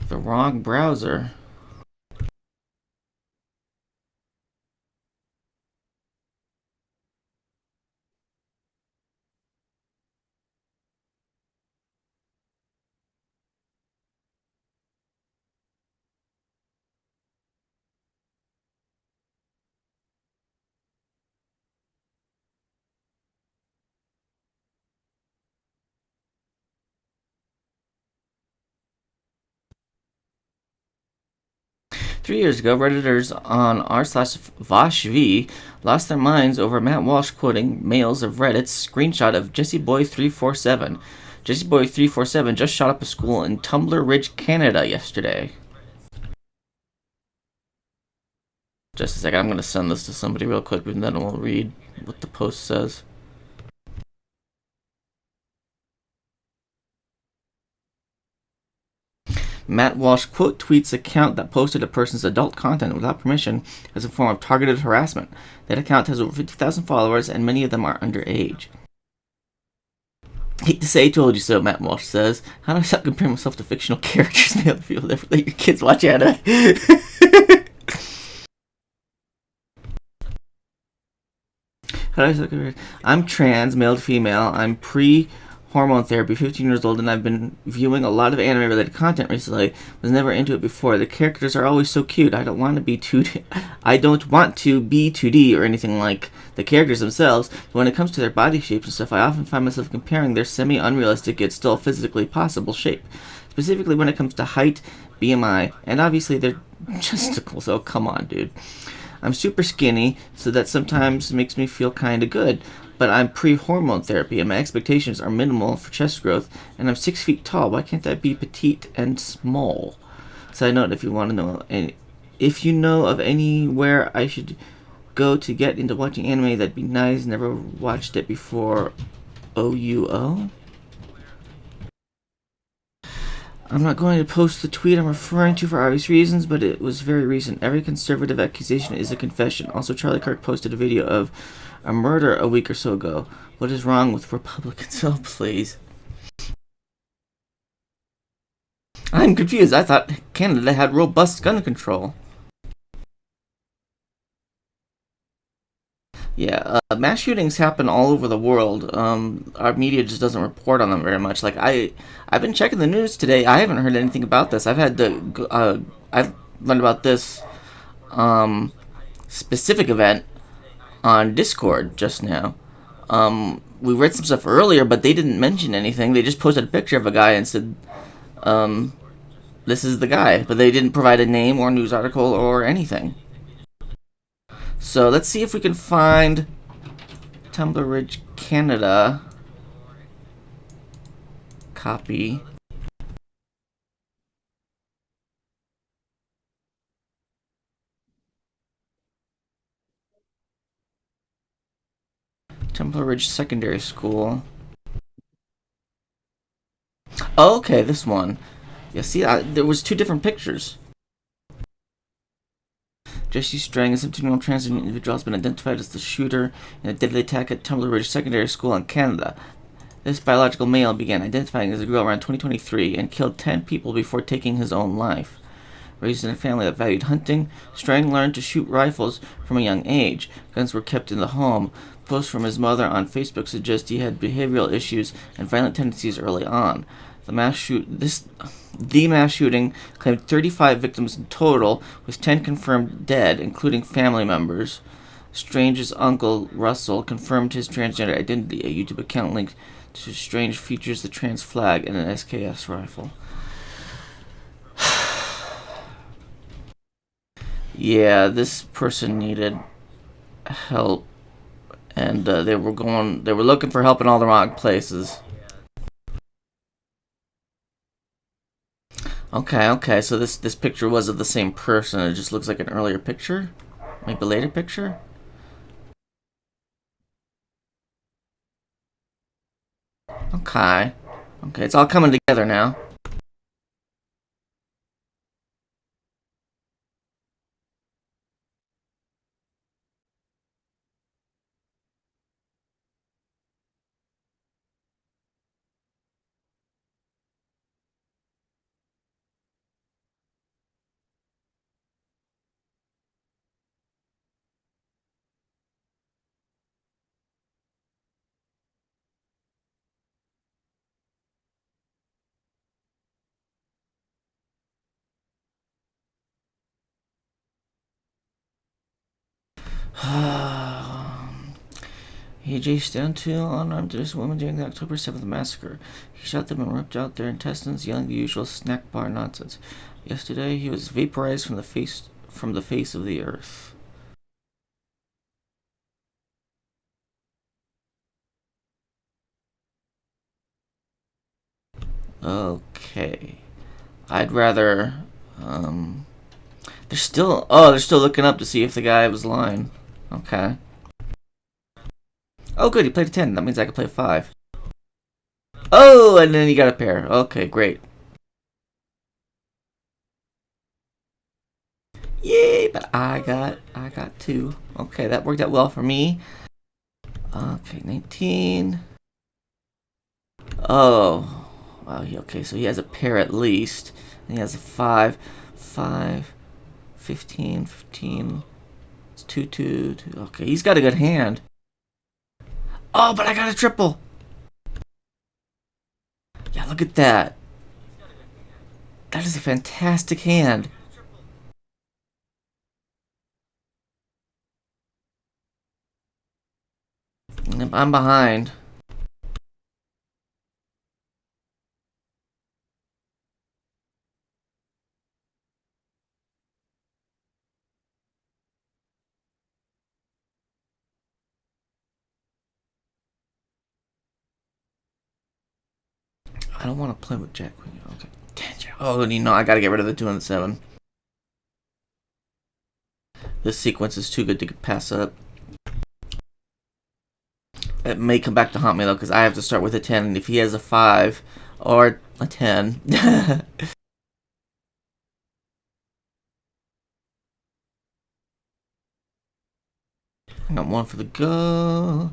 the wrong browser. Three years ago, Redditors on r/VoshV lost their minds over Matt Walsh quoting mails of Reddit's screenshot of JesseBoy347. JesseBoy347 just shot up a school in Tumbler Ridge, Canada yesterday. Just a second, I'm going to send this to somebody real quick, and then we'll read what the post says. Matt Walsh quote tweets account that posted a person's adult content without permission as a form of targeted harassment. That account has over 50,000 followers, and many of them are underage. Hate to say, told you so, Matt Walsh says. How do I stop comparing myself to fictional characters and other people that let your kids watch anime? I'm trans, male to female. I'm pre-hormone therapy, 15 years old, and I've been viewing a lot of anime-related content recently. Was never into it before. The characters are always so cute. I don't want to be 2D. I don't want to be 2D or anything like the characters themselves. But when it comes to their body shapes and stuff, I often find myself comparing their semi-unrealistic yet still physically possible shape. Specifically when it comes to height, BMI, and obviously their testicles. So come on, dude. I'm super skinny, so that sometimes makes me feel kind of good. but I'm pre-hormone therapy, and my expectations are minimal for chest growth, and I'm 6 feet tall. Why can't I be petite and small? Side note: if you want to know, if you know of anywhere I should go to get into watching anime, that'd be nice. Never watched it before. OUO. I'm not going to post the tweet I'm referring to for obvious reasons, but it was very recent. Every conservative accusation is a confession. Also, Charlie Kirk posted a video of a murder a week or so ago. What is wrong with Republicans? Oh, please. I'm confused. I thought Canada had robust gun control. Yeah, mass shootings happen all over the world. Our media just doesn't report on them very much. Like I've been checking the news today. I haven't heard anything about this. I learned about this specific event on Discord just now. We read some stuff earlier, but they didn't mention anything. They just posted a picture of a guy and said, "This is the guy," but they didn't provide a name or news article or anything. So let's see if we can find Tumbler Ridge, Canada. Copy. Tumbler Ridge Secondary School. Oh, okay, this one. Yeah, see, there was 2 different pictures. Jesse Strang, a 17-year-old transgender individual, has been identified as the shooter in a deadly attack at Tumbler Ridge Secondary School in Canada. This biological male began identifying as a girl around 2023 and killed 10 people before taking his own life. Raised in a family that valued hunting, Strang learned to shoot rifles from a young age. Guns were kept in the home. Posts from his mother on Facebook suggest he had behavioral issues and violent tendencies early on. The mass shooting claimed 35 victims in total, with 10 confirmed dead, including family members. Strange's uncle, Russell, confirmed his transgender identity. A YouTube account linked to Strange features the trans flag and an SKS rifle. Yeah, this person needed help, and they were looking for help in all the wrong places. Okay, so this picture was of the same person. It just looks like an earlier picture, maybe a later picture. Okay, it's all coming together now. He chased down 2 unarmed women during the October 7th massacre. He shot them and ripped out their intestines, yelling the usual snack bar nonsense. Yesterday, he was vaporized from the face of the earth. Okay, I'd rather. They're still looking up to see if the guy was lying. Okay. Oh, good, he played a 10. That means I can play a 5. Oh, and then he got a pair. Okay, great. Yay, but I got 2. Okay, that worked out well for me. Okay, 19. Oh, wow. Okay, so he has a pair at least. And he has a 5. 5, 15, 15. It's 2, 2, 2. Okay, he's got a good hand. Oh, but I got a triple. Yeah, look at that. That is a fantastic hand. I'm behind. don't want to play with Jack Queen. Okay. 10 Jack. Oh, you know, I gotta get rid of the 2 and the 7. This sequence is too good to pass up. It may come back to haunt me though, because I have to start with a 10, and if he has a 5 or a 10. I got 1 for the go.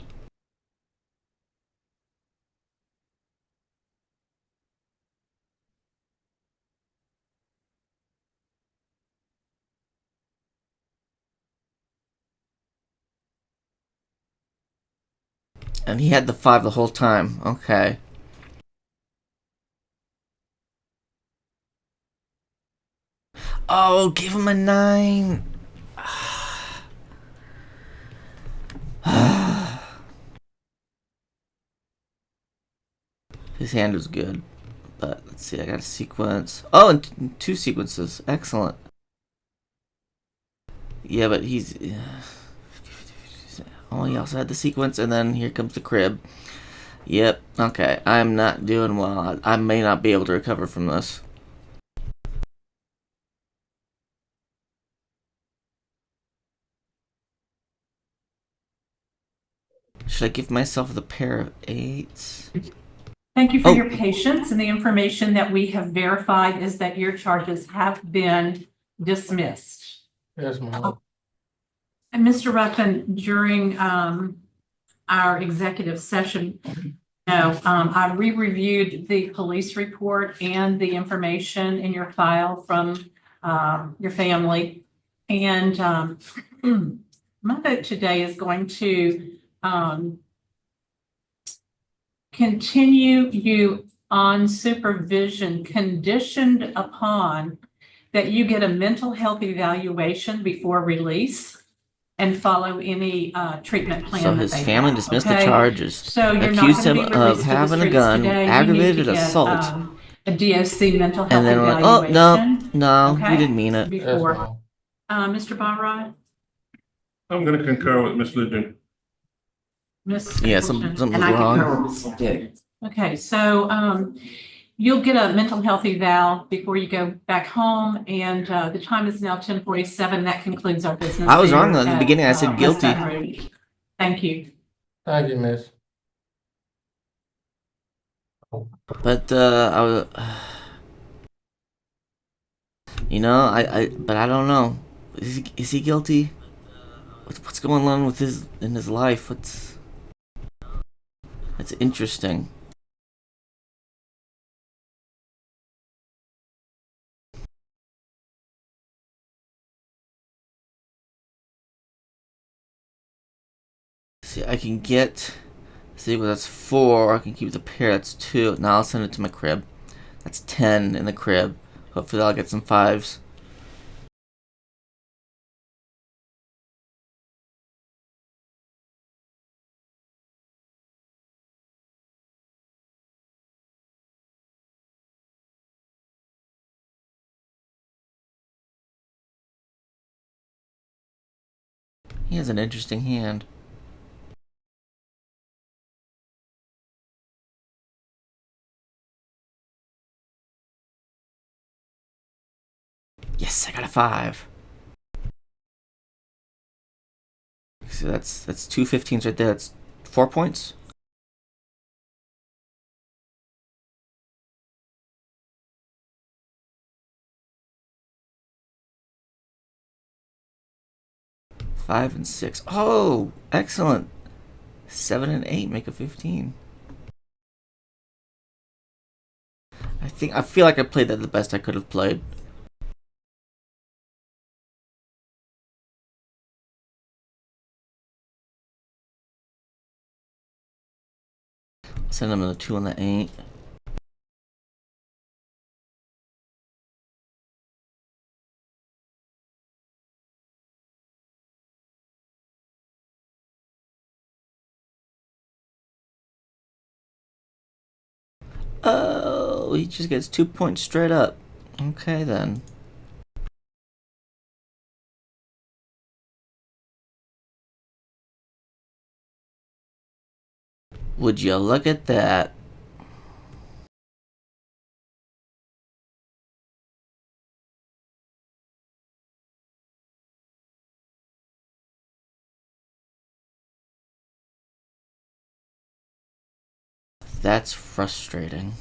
And he had the 5 the whole time. Okay. Oh, give him a 9. His hand was good. But let's see, I got a sequence. Oh, and 2 sequences. Excellent. Yeah, but he's... Oh, he also had the sequence, and then here comes the crib. Yep, okay. I'm not doing well. I may not be able to recover from this. Should I give myself the pair of 8s? Thank you for Oh. your patience, and the information that we have verified is that your charges have been dismissed. Yes, ma'am. And Mr. Ruffin, during our executive session, I re-reviewed the police report and the information in your file from your family. And my vote today is going to continue you on supervision conditioned upon that you get a mental health evaluation before release and follow any treatment plan So that his they family have, dismissed okay? the charges. So you're not Accused going to him be of released to the having a streets gun, today. You need to aggravated get assault. a DOC mental health And then we're like, oh, evaluation. no, we Okay. didn't mean it. Yes, Before, ma'am. Mr. Barrod, I'm gonna concur with Ms. Ligon. Ms. Yeah, Nicholson. something And was I concur wrong. with Mr. Dick. Okay, so you'll get a mental health eval before you go back home, and the time is now 10:47. That concludes our business. I was wrong here though. In the at, beginning, I said West guilty. Baton Rouge. Thank you. Thank you, miss. But I was, you know, but I don't know. Is he guilty? What's going on with in his life? It's interesting. See, I can get. See, well, that's 4. I can keep the pair. That's 2. Now I'll send it to my crib. That's 10 in the crib. Hopefully, I'll get some 5s. He has an interesting hand. Yes, I got a 5. So that's 2 15s right there. That's 4 points. Five and 6. Oh, excellent. 7 and 8 make a 15. I feel like I played that the best I could have played. Send him a 2 and the 8. Oh, he just gets 2 points straight up. Okay then. Would you look at that? That's frustrating.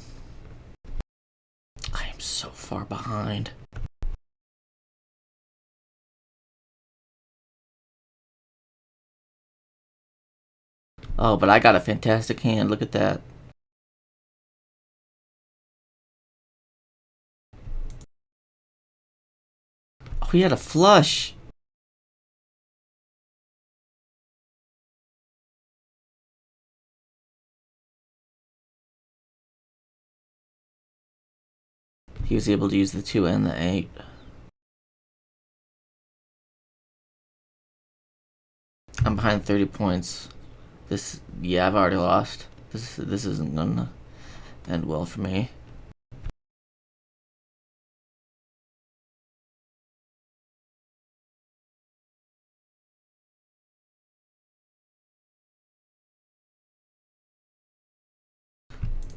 I am so far behind. Oh, but I got a fantastic hand. Look at that. Oh, he had a flush. He was able to use the 2 and the 8. I'm behind 30 points. Yeah, I've already lost. This isn't gonna end well for me.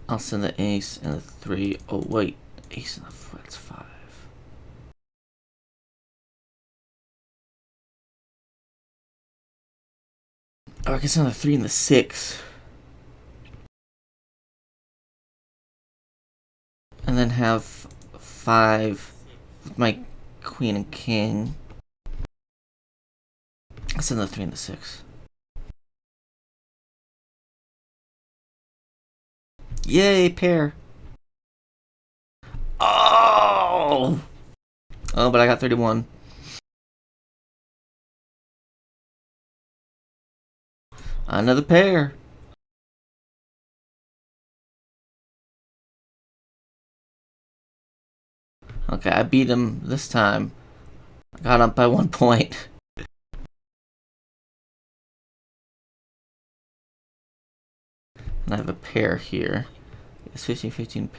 I'll send the ace and the 3. Oh wait, ace and the 4. That's 5. Or I can send the 3 and the 6. And then have 5 with my queen and king. I'll send the 3 and the 6. Yay, pair. Oh! Oh, but I got 31. Another pair. Okay, I beat him this time. I got up by 1 point. And I have a pair here. It's 15, 15,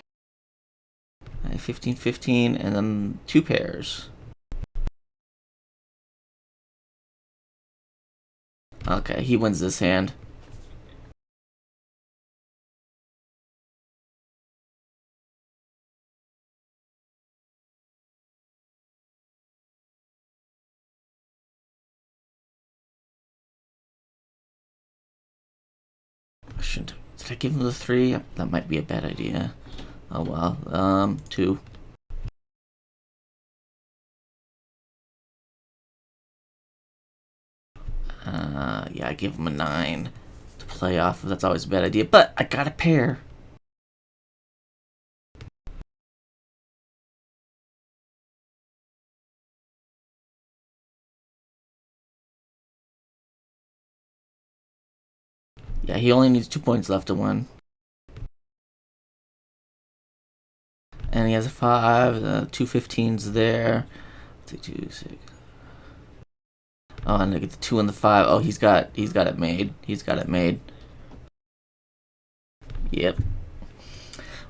15, 15, and then 2 pairs. Okay, he wins this hand. I shouldn't. Did I give him the 3? That might be a bad idea. Oh well. 2. Yeah, I give him a 9 to play off of. That's always a bad idea. But I got a pair. Yeah, he only needs 2 points left to win. And he has a 5. 2 15s there. 2, 6. Oh, and I get the 2 and the 5. Oh, he's got it made. He's got it made. Yep.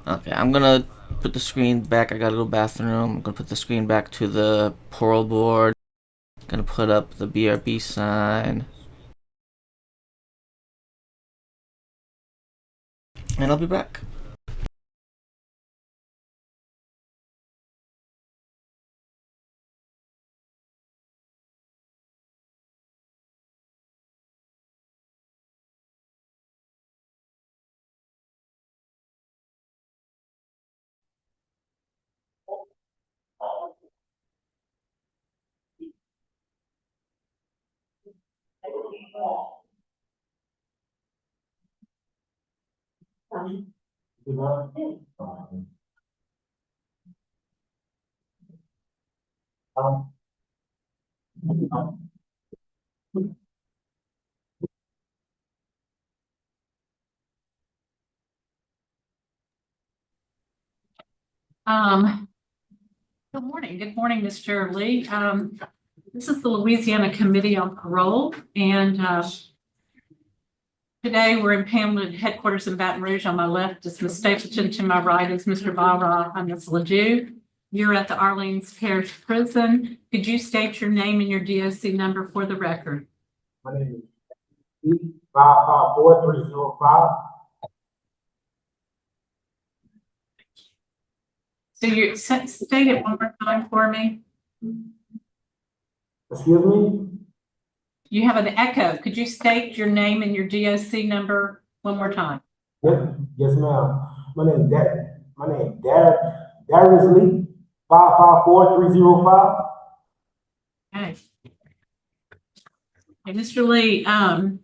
Okay, I'm gonna put the screen back. I got a little bathroom. I'm gonna put the screen back to the Parole board. Gonna put up the BRB sign. And I'll be back. Good morning. Good morning, Mr. Lee. This is the Louisiana Committee on Parole, and today we're in Pamela headquarters in Baton Rouge. On my left is Ms. Stapleton. To my right is Mr. Barra. I'm Ms. Ledoux. You're at the Orleans Parish Prison. Could you state your name and your DOC number for the record? My name is 554-305. So you state it one more time for me. Excuse me? You have an echo. Could you state your name and your DOC number one more time? Yes, Yes, ma'am. My name Darius Lee, 554305. Okay. Hey, Mr. Lee, I'm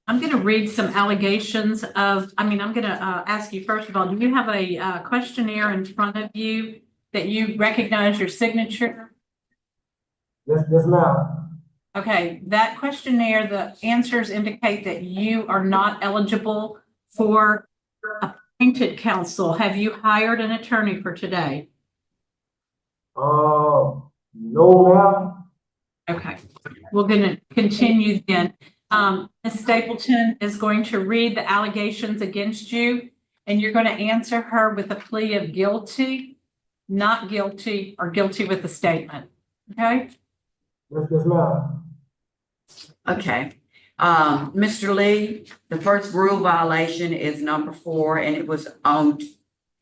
going to read some allegations of, I'm going to ask you, first of all, do you have a questionnaire in front of you that you recognize your signature? Yes, ma'am. Okay, that questionnaire, the answers indicate that you are not eligible for appointed counsel. Have you hired an attorney for today? No, ma'am. Okay, we're going to continue then. Ms. Stapleton is going to read the allegations against you, and you're going to answer her with a plea of guilty, not guilty, or guilty with a statement. Okay? Yes, ma'am. Okay. Mr. Lee, the first rule violation is number 4, and it was on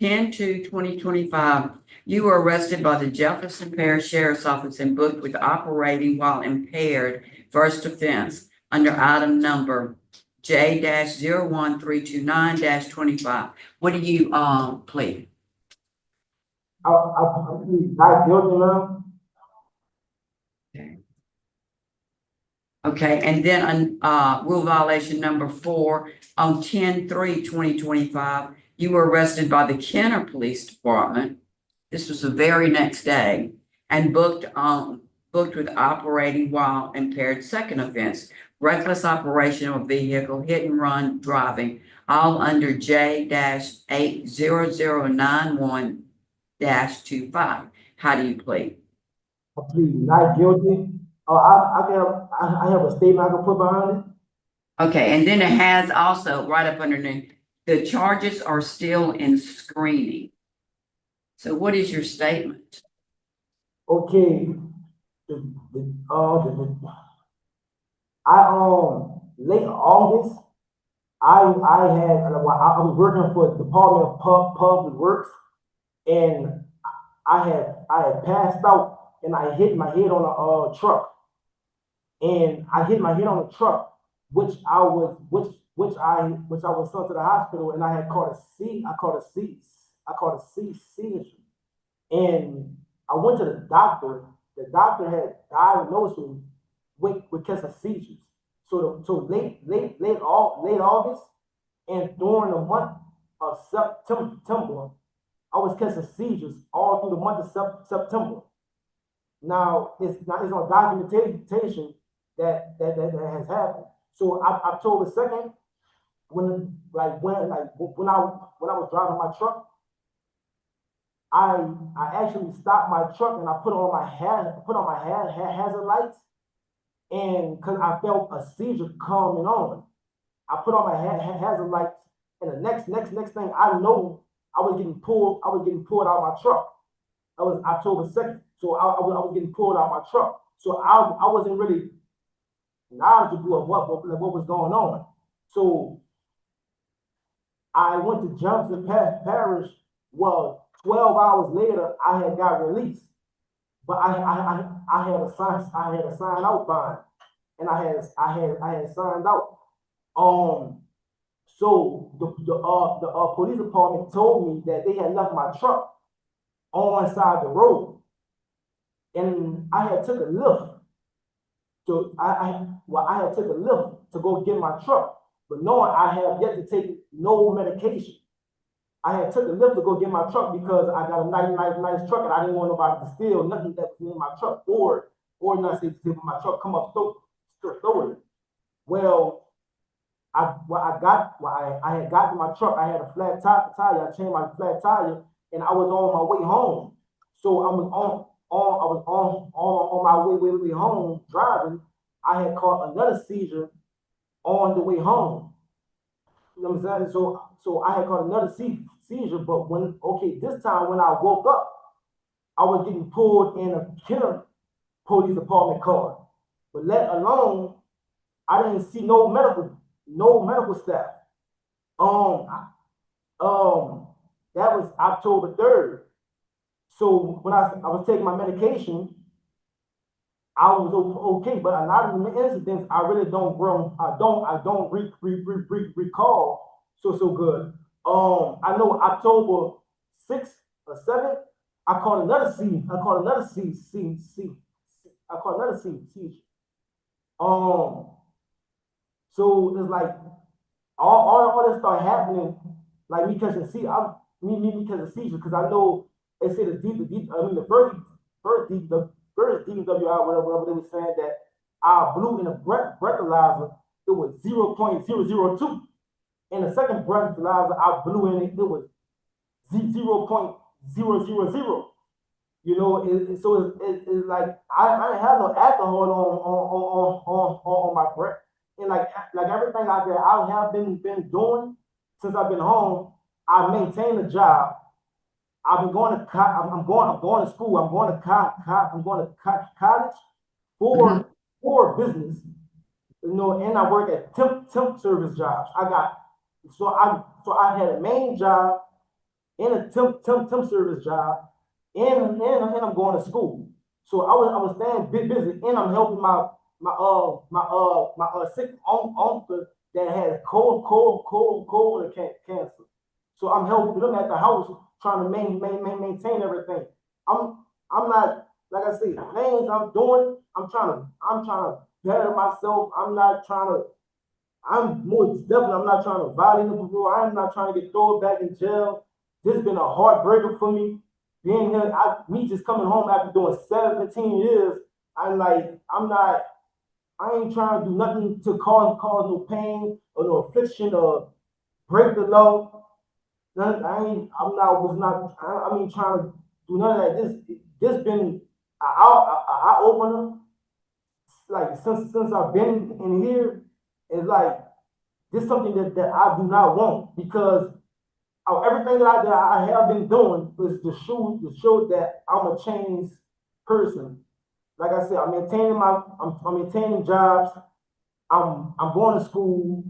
10/2/2025. You were arrested by the Jefferson Parish Sheriff's Office and booked with operating while impaired, first offense under item number J-01329-25. What do you plead? I plead not guilty, ma'am. Okay, and then rule violation number 4 on 10/3/2025, you were arrested by the Kenner Police Department. This was the very next day, and booked with operating while impaired, second offense, reckless operation of a vehicle, hit and run driving, all under J-80091-25. How do you plead? I plead not guilty. I have a statement I can put behind it. Okay, and then it has also right up underneath, the charges are still in screening. So what is your statement? Okay. Late August, I was working for the Department of Public Works, and I had passed out and I hit my head on a truck. And I hit my head on the truck, which I was sent to the hospital, and I had caught a seizure. And I went to the doctor. The doctor had diagnosed me with cancer seizures. So late August, and during the month of September, I was catching seizures all through the month of September. Now it's on documentation that has happened. So October 2nd, when I was driving my truck, I actually stopped my truck and I put on my hazard lights, and because I felt a seizure coming on, I put on my hazard lights, and the next thing I know, I was getting pulled out of my truck. That was October 2nd. So I was getting pulled out of my truck. So I wasn't really knowledgeable of what was going on. So I went to Johnson Parish. Well, 12 hours later, I had got released. But I had a sign out bond, and I had signed out. So the police department told me that they had left my truck on side the road, and I had took a lift. So I had took a lift to go get my truck, but knowing I have yet to take no medication. I had took a lift to go get my truck because I got a nice truck, and I didn't want nobody to steal nothing that was in my truck, or not say my truck come up stole it. Well, I had got to my truck. I had a flat tire. I changed my flat tire, and I was on my way home. So I was on my way home driving. I had caught another seizure on the way home. You know what I'm saying? So I had caught another seizure, but this time when I woke up, I was getting pulled in a Kenner Police Department car. But let alone, I didn't see no medical staff. That was October 3rd. So when I was taking my medication, I was okay, but a lot of the incidents I really don't recall so good. I know October 6th or 7th, I caught another siege. So it's like all this started happening, like me catching me catching seizures, because I know they say the first DWI, whatever they were saying that I blew in a breathalyzer, it was 0.002. And the second breathalyzer I blew in it was 0.000. So it's like I didn't have no alcohol on my breath, and like everything I have been doing since I've been home. I maintain a job. I've been going to I'm going to school. I'm going to college for business. And I work at temp service jobs. I had a main job and a temp service job, and I'm going to school. So I was staying busy, and I'm helping my sick uncle that has cold and cancer. So I'm helping them at the house, trying to maintain everything. I'm not, like I say, things I'm doing. I'm trying to better myself. I'm most definitely, I'm not trying to violate the rule. I'm not trying to get thrown back in jail. This has been a heartbreaker for me. Being here, me just coming home after doing 17 years, I ain't trying to do nothing to cause no pain or no affliction or break the law. I mean, trying to do none of that. This been an eye opener. Like since I've been in here, it's like this is something that I do not want, because everything that I have been doing is to show that I'm a changed person. Like I said, I'm maintaining jobs. I'm going to school.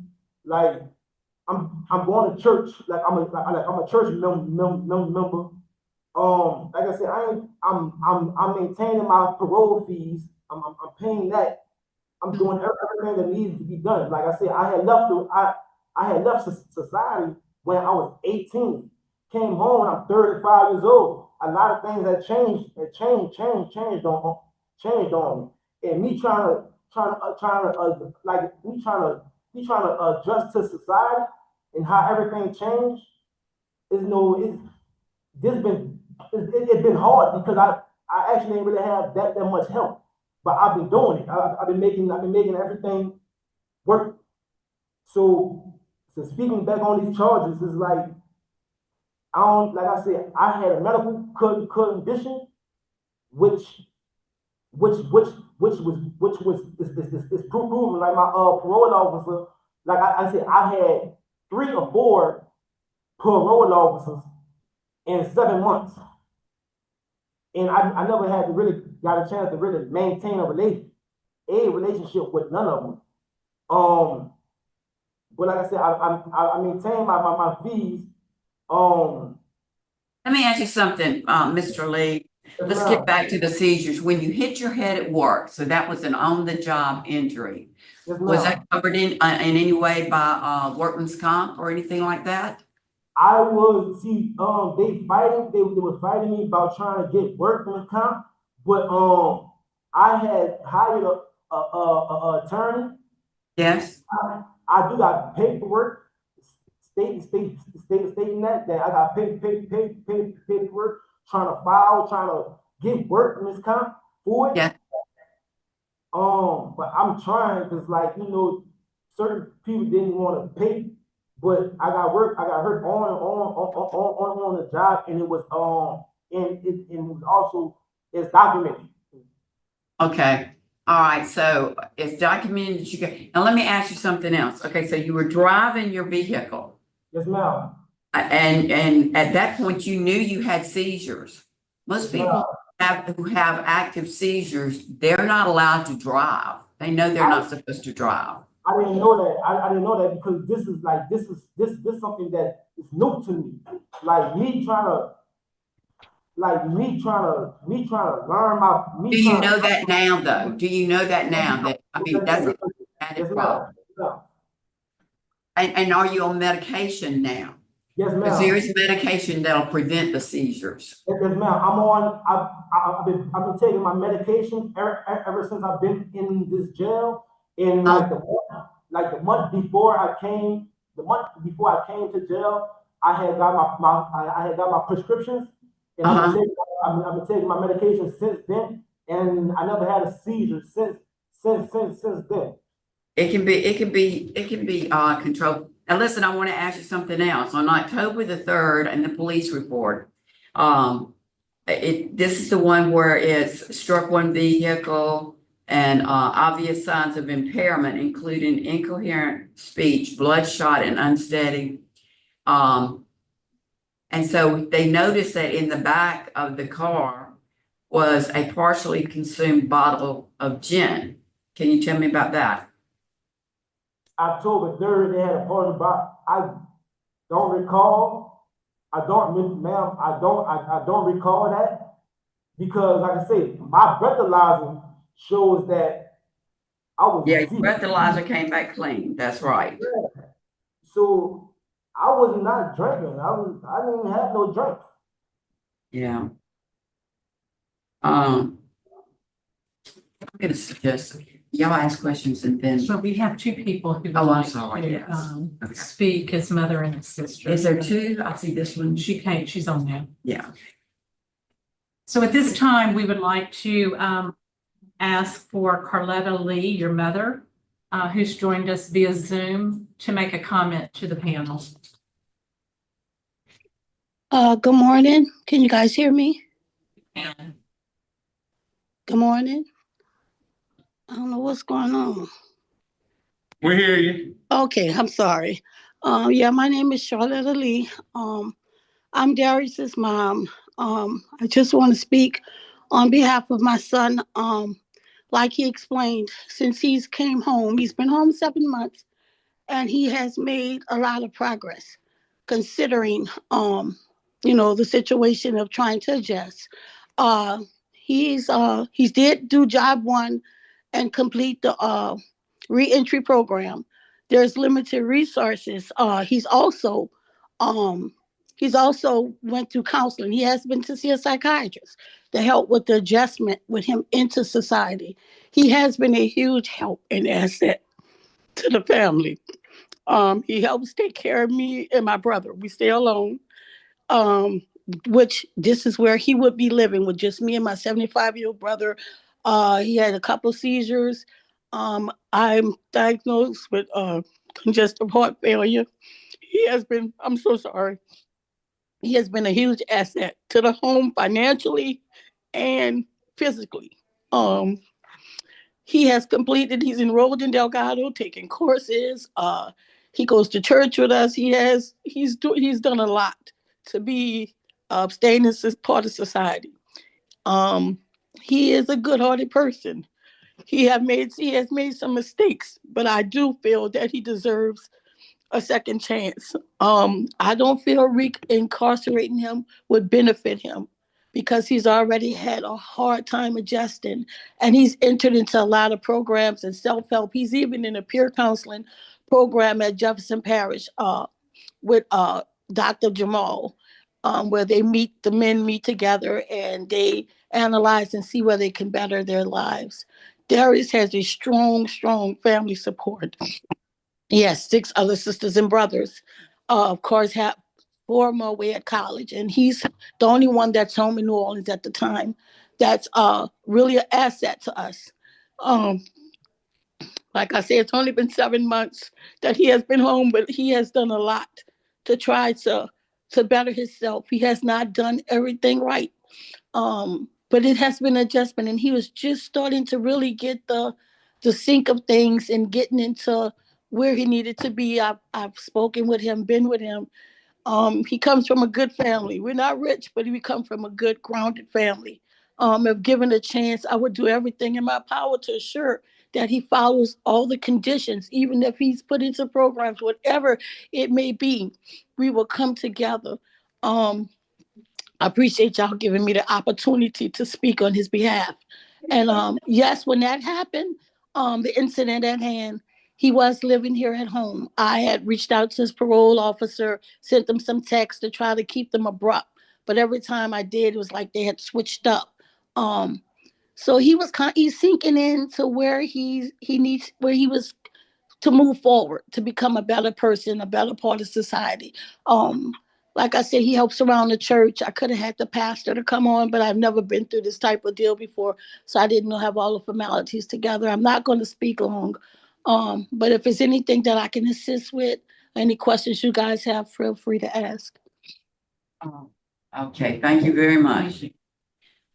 Like I'm going to church. Like I'm a church member. Like I said, I'm maintaining my parole fees. I'm paying that. I'm doing everything that needs to be done. Like I said, I had left society when I was 18. Came home when I'm 35 years old. A lot of things have changed on me. And me trying to adjust to society and how everything changed is it's been hard, because I actually didn't really have that much help. But I've been doing it. I've been making everything work. So speaking back on these charges, is like like I said, I had a medical condition which is proven. Like my parole officer, like I said, I had 3 or 4 parole officers in 7 months. And I never had to really got a chance to really maintain a relationship with none of them. But like I said, I maintain my fees. Let me ask you something, Mr. Lee. Let's get back to the seizures. When you hit your head at work, so that was an on-the-job injury. Was that covered in any way by workman's comp or anything like that? They were fighting me about trying to get workman's comp, but I had hired a attorney. Yes. I do got paperwork stating that I got paperwork, trying to get workman's comp for it. Yeah. But I'm trying, because certain people didn't want to pay, but I got hurt on the job, and it was and it was also, it's documented. Okay. All right. So it's documented that you go. Now let me ask you something else. Okay. So you were driving your vehicle. Yes, ma'am. And at that point you knew you had seizures. Most people who have active seizures, they're not allowed to drive. They know they're not supposed to drive. I didn't know that. I didn't know that, because this is something that is new to me. Like me trying to, like me trying to learn my me Do you trying know that now, though? Do you know that now? That, I mean, that's a yes, added problem. ma'am. And are you on medication now? Yes, Because there ma'am. is medication that'll prevent the seizures. Yes, ma'am. I've been taking my medication ever since I've been in this jail. In like the month before I came, to jail, I had got I had got my prescriptions, and Uh-huh. I've been taking my medication since then, and I never had a seizure since then. It can be controlled. Now, listen, I want to ask you something else. On October the 3rd in the police report, this is the one where it's struck one vehicle and, obvious signs of impairment, including incoherent speech, bloodshot and unsteady. And so they noticed that in the back of the car was a partially consumed bottle of gin. Can you tell me about that? October 3rd, they had a party, but I don't recall. Ma'am, I don't recall that because, like I say, my breathalyzer shows that I was Yeah, your deceased. breathalyzer came back clean. That's right. So I was not drinking. I didn't even have no drink. Yeah. I'm gonna suggest y'all ask questions and then, So we have two people who would Oh, I'm like sorry, to, yes. Okay. speak, his mother and his sister. is there two? I see this one. She's on there. Yeah. So at this time, we would like to ask for Carletta Lee, your mother, who's joined us via Zoom, to make a comment to the panel. Good morning. Can you guys hear me? And Good morning. I don't know what's going on. We hear you. Okay, I'm sorry. Yeah, my name is Charlotte Lee. I'm Darius's mom. I just want to speak on behalf of my son. Like he explained, since he's came home, he's been home 7 months, and he has made a lot of progress, considering the situation of trying to adjust. Uh, he did do job one and complete the reentry program. There's limited resources. He's also went through counseling. He has been to see a psychiatrist to help with the adjustment with him into society. He has been a huge help and asset to the family. He helps take care of me and my brother. We stay alone. Um, which this is where he would be living with just me and my 75-year-old brother. He had a couple seizures. I'm diagnosed with congestive heart failure. I'm so sorry. He has been a huge asset to the home financially and physically. Um, he's enrolled in Delgado, taking courses. He goes to church with us. He's done a lot to be staying in this part of society. Um, he is a good-hearted person. He has made some mistakes, but I do feel that he deserves a second chance. I don't feel incarcerating him would benefit him because he's already had a hard time adjusting, and he's entered into a lot of programs and self-help. He's even in a peer counseling program at Jefferson Parish with Dr. Jamal, where the men meet together and they analyze and see where they can better their lives. Darius has a strong, strong family support. He has 6 other sisters and brothers. Of course, have 4 more way at college, and he's the only one that's home in New Orleans at the time. That's really an asset to us. Um, like I said, it's only been 7 months that he has been home, but he has done a lot to try to better himself. He has not done everything right, but it has been an adjustment, and he was just starting to really get the sync of things and getting into where he needed to be. I've spoken with him, been with him. He comes from a good family. We're not rich, but we come from a good, grounded family. If given a chance, I would do everything in my power to assure that he follows all the conditions, even if he's put into programs, whatever it may be. We will come together. Um, I appreciate y'all giving me the opportunity to speak on his behalf. And yes, when that happened, the incident at hand, he was living here at home. I had reached out to his parole officer, sent them some text to try to keep them abrupt. But every time I did, it was like they had switched up. So he's sinking into where where he was to move forward, to become a better person, a better part of society. Um, like I said, he helps around the church. I could have had the pastor to come on, but I've never been through this type of deal before, so I didn't know have all the formalities together. I'm not going to speak long, but if there's anything that I can assist with, any questions you guys have, feel free to ask. Okay, thank you very much.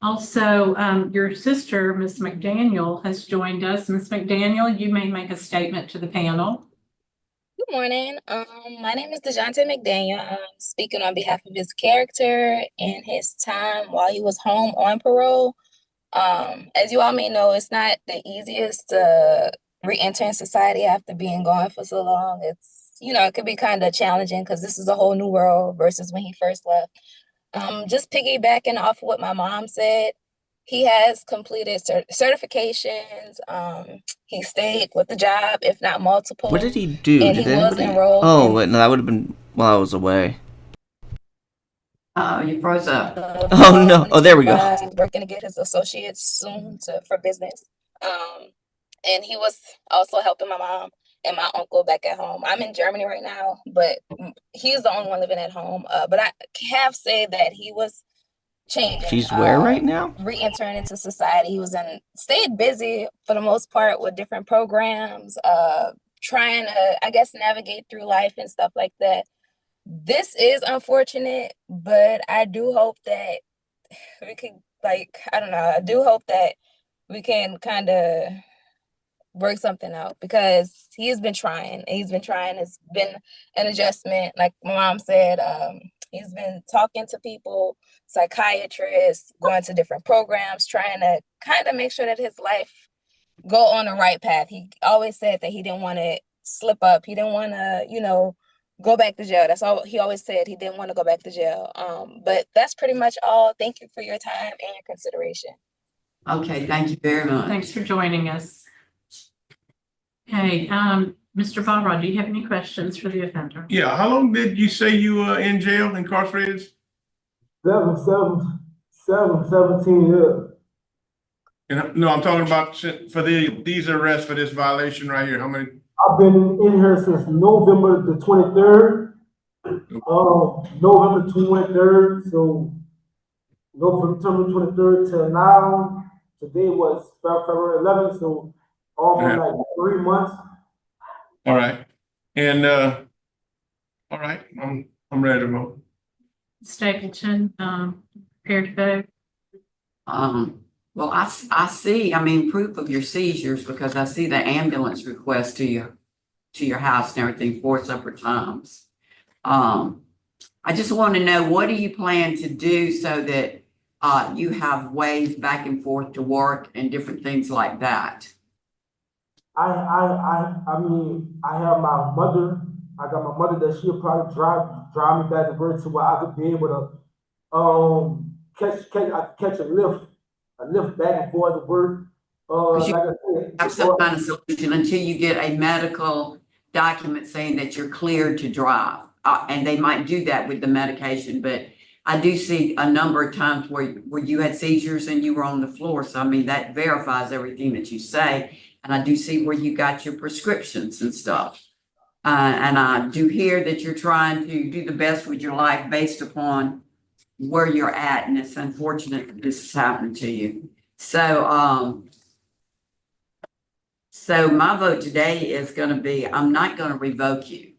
Also, your sister, Ms. McDaniel, has joined us. Ms. McDaniel, you may make a statement to the panel. Good morning. My name is DeJounte McDaniel. I'm speaking on behalf of his character and his time while he was home on parole. As you all may know, it's not the easiest to re-enter in society after being gone for so long. It could be kind of challenging because this is a whole new world versus when he first left. Just piggybacking off what my mom said, he has completed certifications. He stayed with the job, if not multiple. What did he do? And Did he was anybody? enrolled. Oh, wait, no, that would have been while I was away. You froze up. Oh no! Oh, there we go. He's working to get his associates soon for business. And he was also helping my mom and my uncle back at home. I'm in Germany right now, but he's the only one living at home. But I have said that he was changing. She's where right now? Re-entering into society. He stayed busy for the most part with different programs, trying to, I guess, navigate through life and stuff like that. This is unfortunate, but I do hope that we could, I don't know, I do hope that we can kind of work something out because he's been trying. It's been an adjustment. Like my mom said, he's been talking to people, psychiatrists, going to different programs, trying to kind of make sure that his life go on the right path. He always said that he didn't want to slip up. He didn't want to, go back to jail. That's all he always said. He didn't want to go back to jail. But that's pretty much all. Thank you for your time and your consideration. Okay, thank you very much. Thanks for joining us. Okay, Mr. Barra, do you have any questions for the offender? Yeah, how long did you say you were in jail, incarcerated? 17 years. And no, I'm talking about for these arrests for this violation right here. How many? I've been in here since November the 23rd. November 23rd. So November 23rd till now. Today was February 11th. So almost like 3 months. All right. And all right, I'm ready to vote. Stapleton, prepared to vote. Well, I see, proof of your seizures because I see the ambulance request to your house and everything 4 separate times. I just want to know, what do you plan to do so that you have ways back and forth to work and different things like that? I have my mother. I got my mother that she'll probably drive me back to work to where I could be able to catch a lift back and forth to work. Like I said, have some kind of solution until you get a medical document saying that you're cleared to drive. And they might do that with the medication, but I do see a number of times where you had seizures and you were on the floor. So, that verifies everything that you say. And I do see where you got your prescriptions and stuff. And I do hear that you're trying to do the best with your life based upon where you're at. And it's unfortunate that this has happened to you. So my vote today is going to be, I'm not going to revoke you.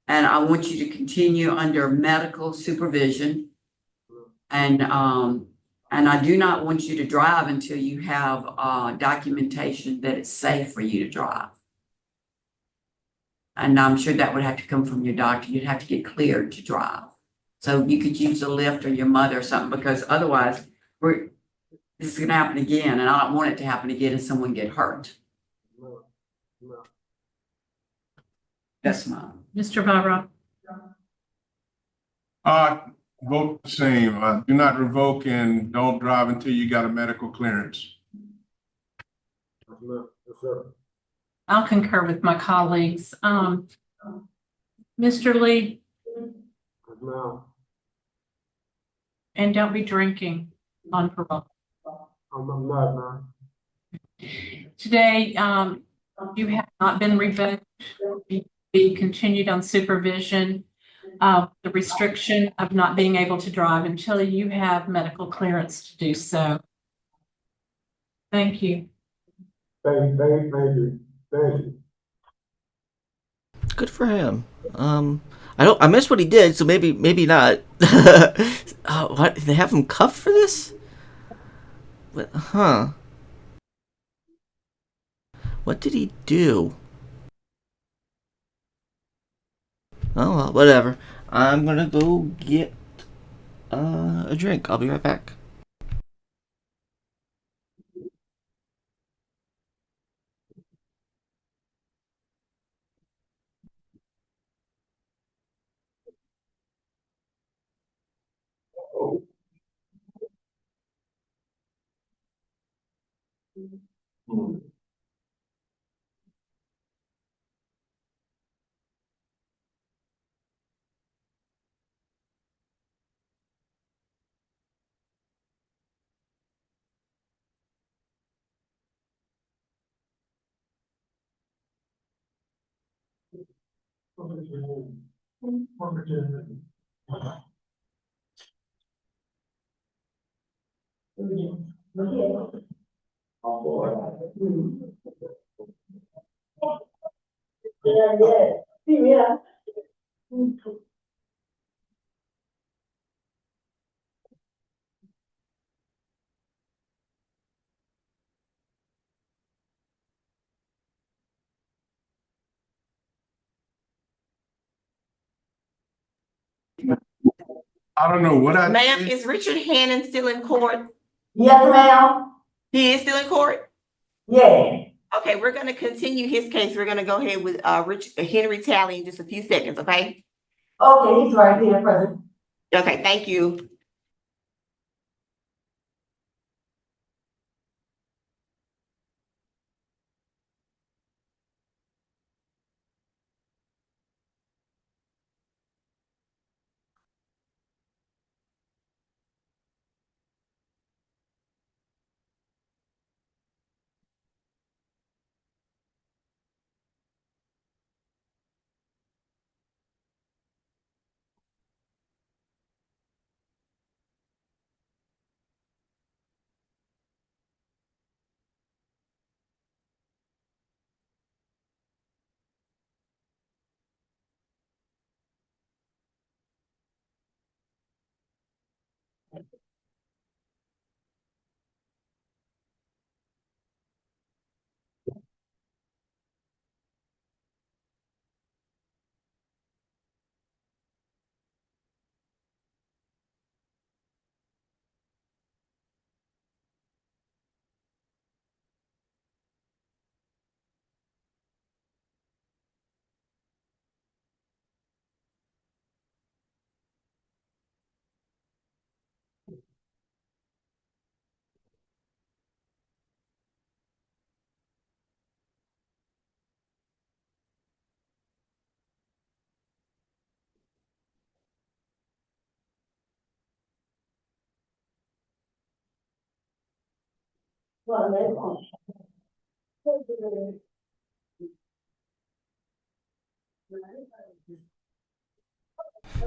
And I want you to continue under medical supervision. And I do not want you to drive until you have documentation that it's safe for you to drive. And I'm sure that would have to come from your doctor. You'd have to get cleared to drive. So you could use a lift or your mother or something, because otherwise this is going to happen again. And I don't want it to happen again and someone get hurt. No. That's mine. Mr. Barra. Vote the same. Do not revoke and don't drive until you got a medical clearance. Yes, ma'am. Yes, sir. I'll concur with my colleagues. Mr. Lee, Yes, ma'am. and don't be drinking on parole. I'm not, man. Today, you have not been revoked. You be continued on supervision. The restriction of not being able to drive until you have medical clearance to do so. Thank you. Thank you. Good for him. I missed what he did, so maybe not. What, they have him cuffed for this? What, huh? What did he do? Oh well, whatever. I'm gonna go get a drink. I'll be right back. I don't know what I Ma'am, did. is Richard Hannon still in court? Yes, ma'am. He is still in court? Yeah. Okay, we're gonna continue his case. We're gonna go ahead with Henry Talley in just a few seconds, okay? Okay, he's right here, present. Okay, thank you.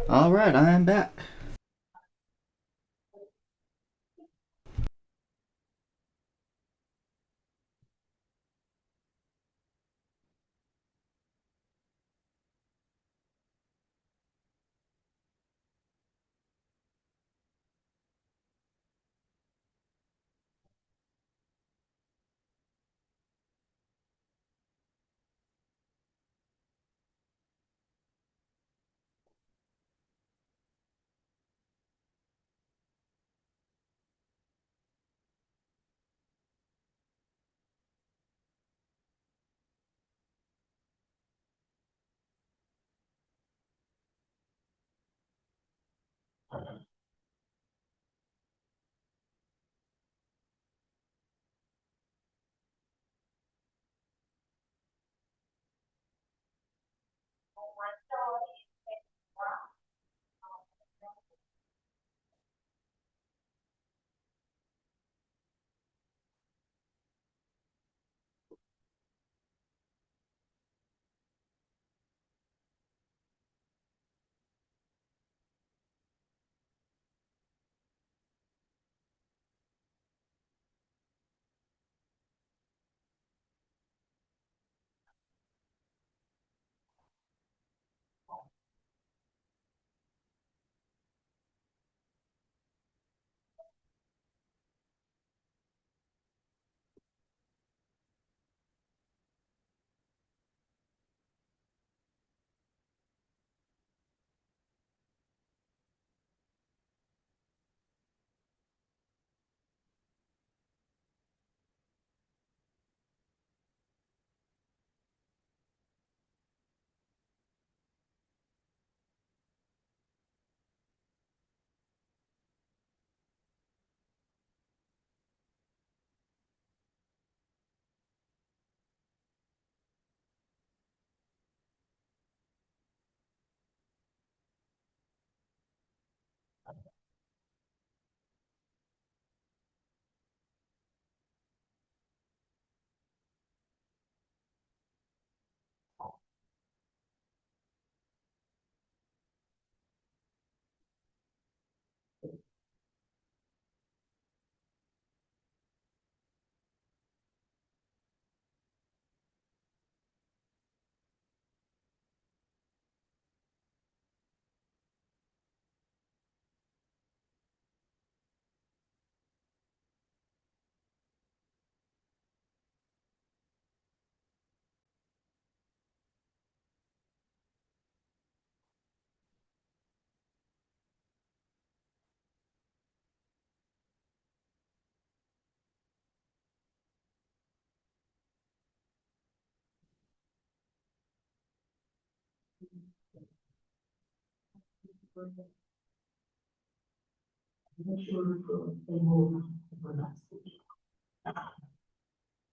All right, I am back.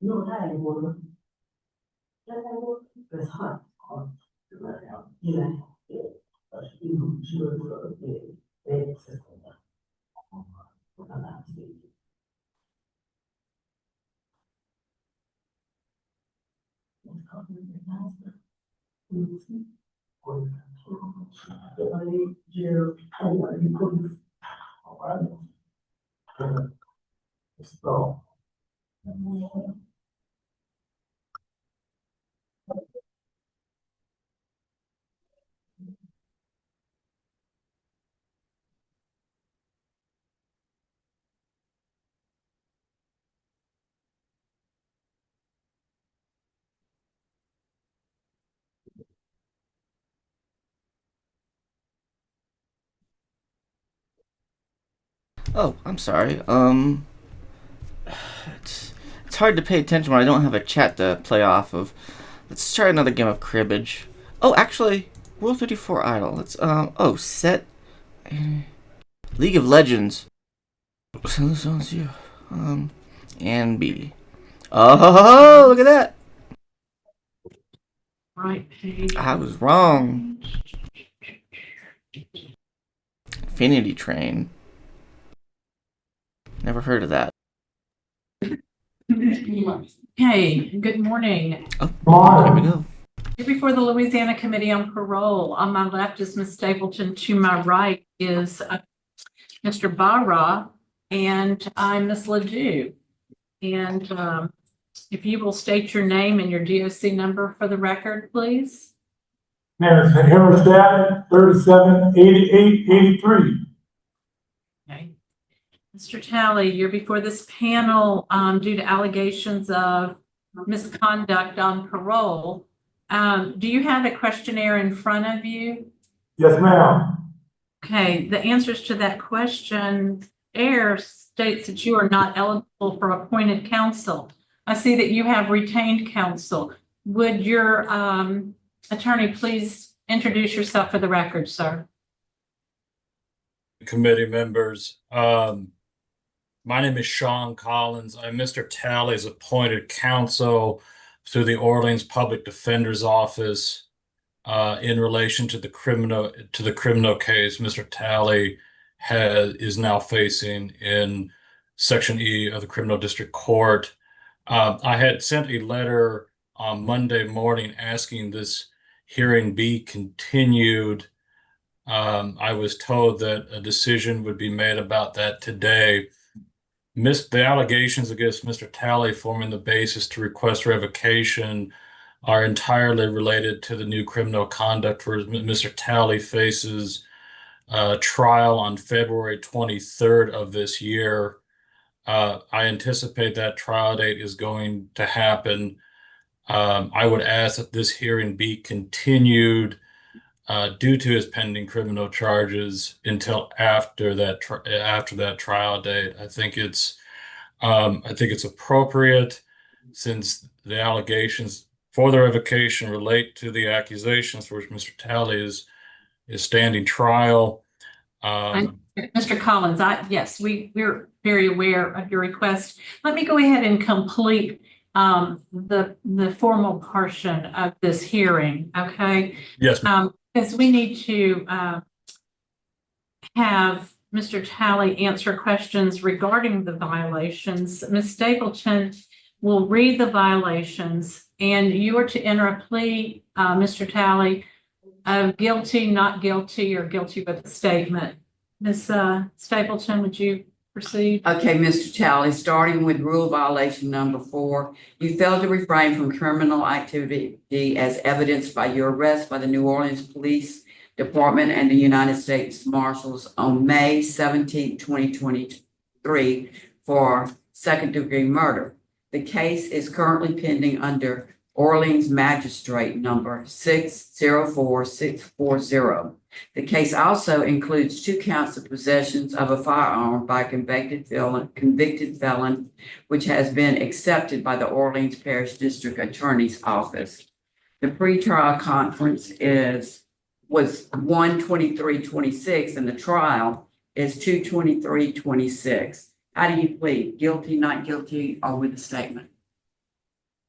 No, that ain't water. That ain't water. It's hot. Yeah. You sure, it's. So. Oh, I'm sorry. It's hard to pay attention when I don't have a chat to play off of. Let's try another game of cribbage. Oh, actually, World 34 Idol. Let's set League of Legends. And B. Oh, look at that. Right page. I was wrong. Infinity Train. Never heard of that. Hey, good morning. Oh, here we go. Here before the Louisiana Committee on Parole. On my left is Ms. Stapleton. To my right is Mr. Barra, and I'm Ms. Ledoux. And if you will state your name and your DOC number for the record, please. Yes, Harrisburg, 378883. Okay. Mr. Talley, you're before this panel due to allegations of misconduct on parole. Do you have a questionnaire in front of you? Yes, ma'am. Okay, the answers to that question states that you are not eligible for appointed counsel. I see that you have retained counsel. Would your attorney please introduce yourself for the record, sir? Committee members, my name is Sean Collins. I'm Mr. Talley's appointed counsel through the Orleans Public Defender's Office in relation to the criminal case Mr. Talley is now facing in Section E of the Criminal District Court. I had sent a letter on Monday morning asking this hearing be continued. I was told that a decision would be made about that today. The allegations against Mr. Talley forming the basis to request revocation are entirely related to the new criminal conduct where Mr. Talley faces trial on February 23rd of this year. I anticipate that trial date is going to happen. I would ask that this hearing be continued due to his pending criminal charges until after that trial date. I think it's appropriate since the allegations for the revocation relate to the accusations for which Mr. Talley is standing trial. Mr. Collins, yes, we're very aware of your request. Let me go ahead and complete the formal portion of this hearing, okay? Yes. Because we need to have Mr. Talley answer questions regarding the violations. Ms. Stapleton will read the violations, and you are to enter a plea, Mr. Talley, of guilty, not guilty, or guilty with a statement. Ms. Stapleton, would you proceed? Okay, Mr. Talley, starting with rule violation number 4, you failed to refrain from criminal activity as evidenced by your arrest by the New Orleans Police Department and the United States Marshals on May 17, 2023 for second-degree murder. The case is currently pending under Orleans Magistrate number 604640. The case also includes 2 counts of possessions of a firearm by a convicted felon, which has been accepted by the Orleans Parish District Attorney's Office. The pretrial conference was 1/23/26, and the trial is 2/23/26. How do you plead? Guilty, not guilty, or with a statement?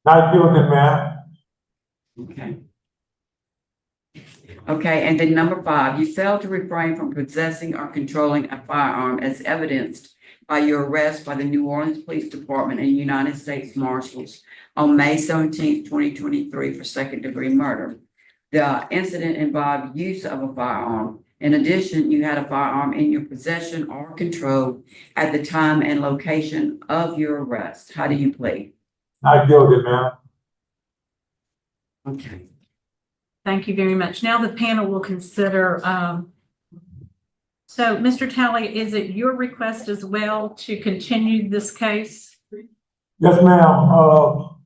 Not guilty, ma'am. Okay. Okay, and then number 5, you failed to refrain from possessing or controlling a firearm as evidenced by your arrest by the New Orleans Police Department and United States Marshals on May 17th, 2023 for second-degree murder. The incident involved use of a firearm. In addition, you had a firearm in your possession or control at the time and location of your arrest. How do you plead? Not guilty, ma'am. Okay. Thank you very much. Now the panel will consider, so Mr. Talley, is it your request as well to continue this case? Yes, ma'am.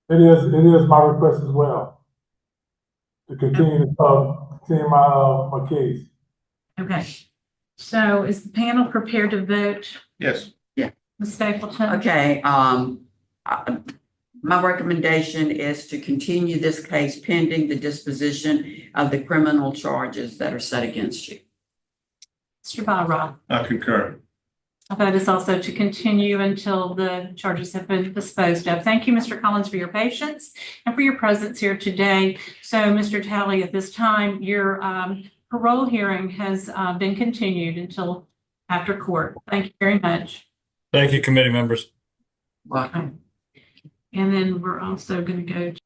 It is my request as well to continue my case. Okay. So is the panel prepared to vote? Yes. Ms. Stapleton? Okay, my recommendation is to continue this case pending the disposition of the criminal charges that are set against you. Mr. Barra? I concur. I vote is also to continue until the charges have been disposed of. Thank you, Mr. Collins, for your patience and for your presence here today. So, Mr. Talley, at this time, your parole hearing has been continued until after court. Thank you very much. Thank you, committee members. Welcome. And then we're also going to go to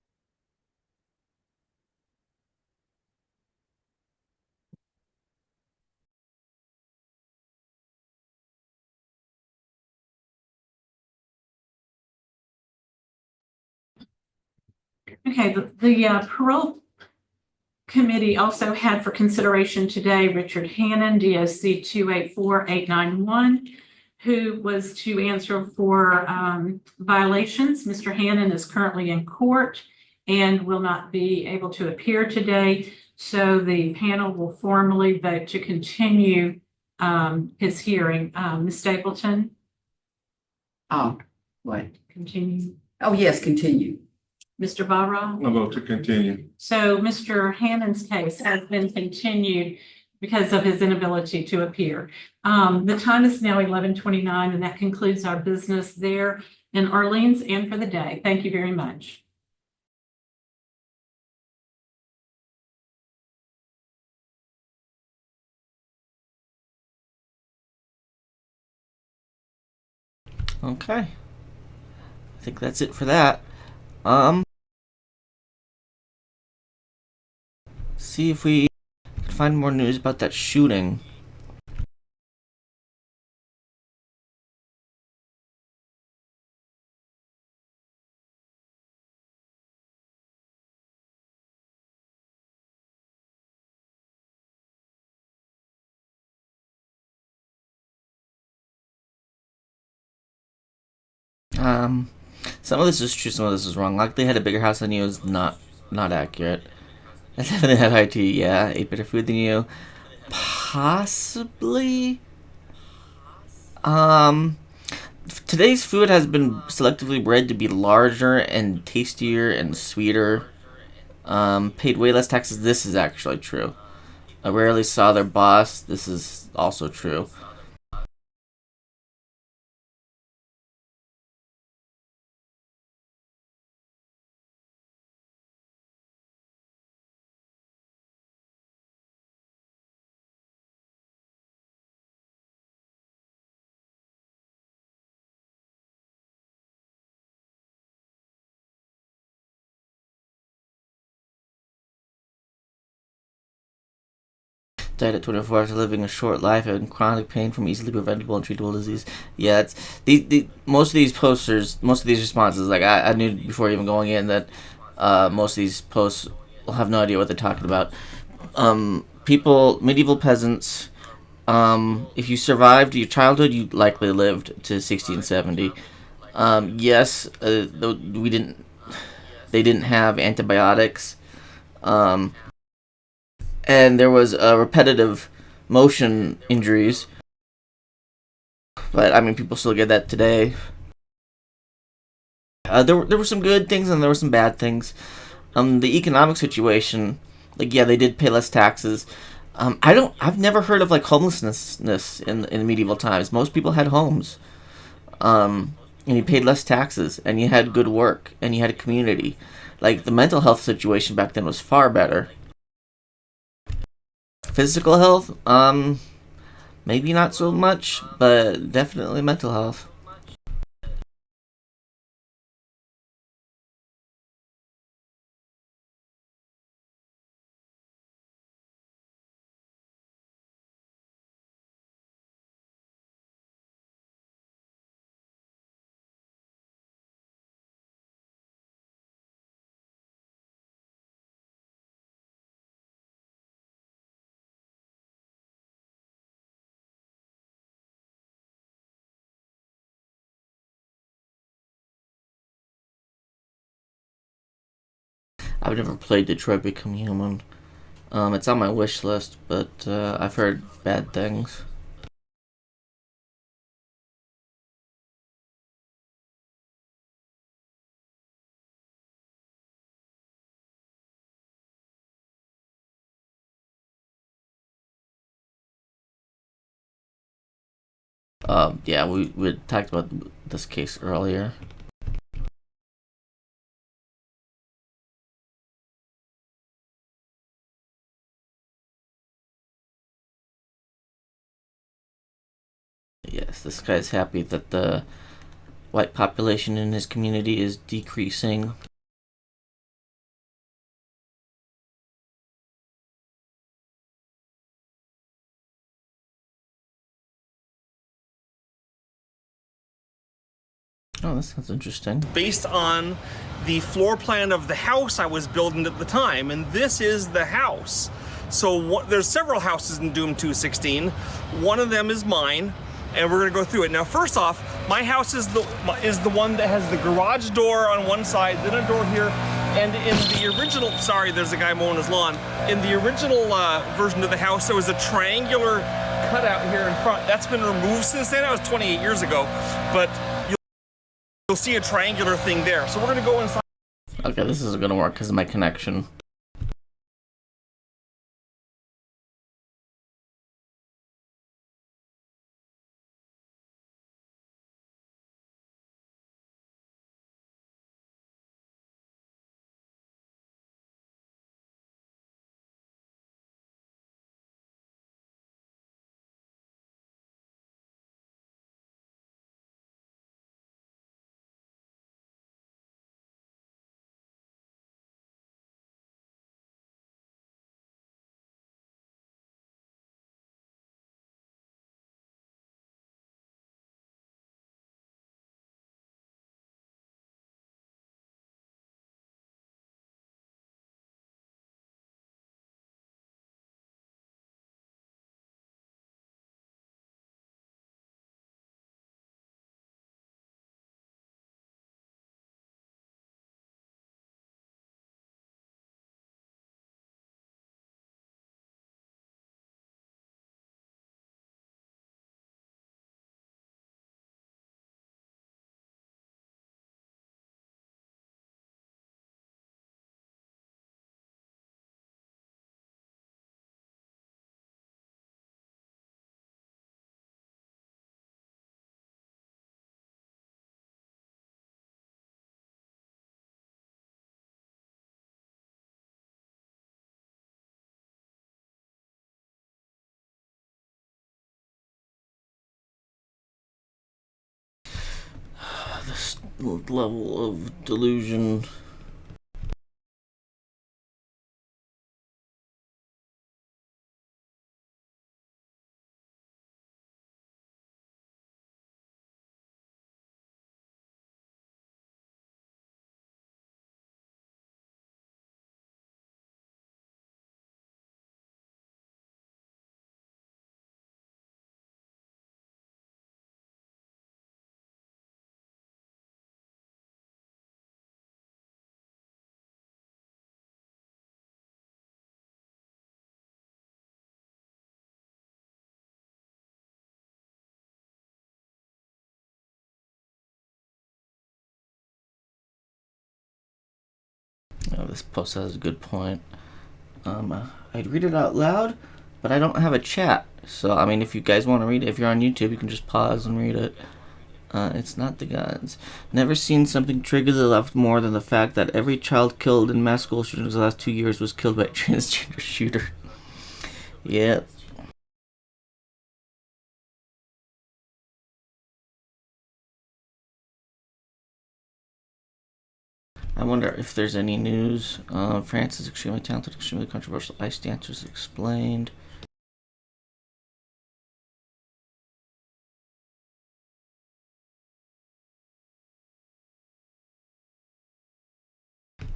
okay, the parole committee also had for consideration today Richard Hannon, DOC 284891, who was to answer for violations. Mr. Hannon is currently in court and will not be able to appear today. So the panel will formally vote to continue his hearing. Ms. Stapleton? Oh, what? Continue. Oh, yes, continue. Mr. Barra? I'll vote to continue. So Mr. Hannon's case has been continued because of his inability to appear. The time is now 11:29, and that concludes our business there in Orleans and for the day. Thank you very much. Okay. I think that's it for that. See if we can find more news about that shooting. Some of this is true, some of this is wrong. Like they had a bigger house than you is not accurate. And they had IT, yeah, ate better food than you. Possibly. Today's food has been selectively bred to be larger and tastier and sweeter. Paid way less taxes. This is actually true. I rarely saw their boss. This is also true. Died at 24 after living a short life and chronic pain from easily preventable and treatable disease. Yeah, it's the most of these posters, most of these responses. Like I knew before even going in that most of these posts will have no idea what they're talking about. People, medieval peasants. If you survived your childhood, you likely lived to 1670. Yes, we didn't. They didn't have antibiotics. And there was repetitive motion injuries. But, I mean, people still get that today. There were some good things and there were some bad things. The economic situation, like, yeah, they did pay less taxes. I've never heard of like homelessness in medieval times. Most people had homes. And you paid less taxes, and you had good work, and you had a community. Like, the mental health situation back then was far better. Physical health, maybe not so much, but definitely mental health. I've never played Detroit Become Human. It's on my wish list, but I've heard bad things. Yeah, we talked about this case earlier. Yes, this guy's happy that the white population in his community is decreasing. Oh, that sounds interesting. Based on the floor plan of the house I was building at the time, and this is the house. So there's several houses in Doom 216. One of them is mine, and we're gonna go through it. Now, first off, my house is the one that has the garage door on one side, then a door here, and in the original, sorry, there's a guy mowing his lawn. In the original version of the house, there was a triangular cutout here in front. That's been removed since then. That was 28 years ago, but you'll see a triangular thing there. So we're gonna go inside. Okay, this isn't gonna work because of my connection. This level of delusion. this post has a good point. I'd read it out loud, but I don't have a chat. So, I mean, if you guys want to read it, if you're on YouTube, you can just pause and read it. It's not the guns. Never seen something trigger the left more than the fact that every child killed in mass school shootings the last 2 years was killed by a transgender shooter. Yep. I wonder if there's any news. France is extremely talented, extremely controversial. Ice dancers explained.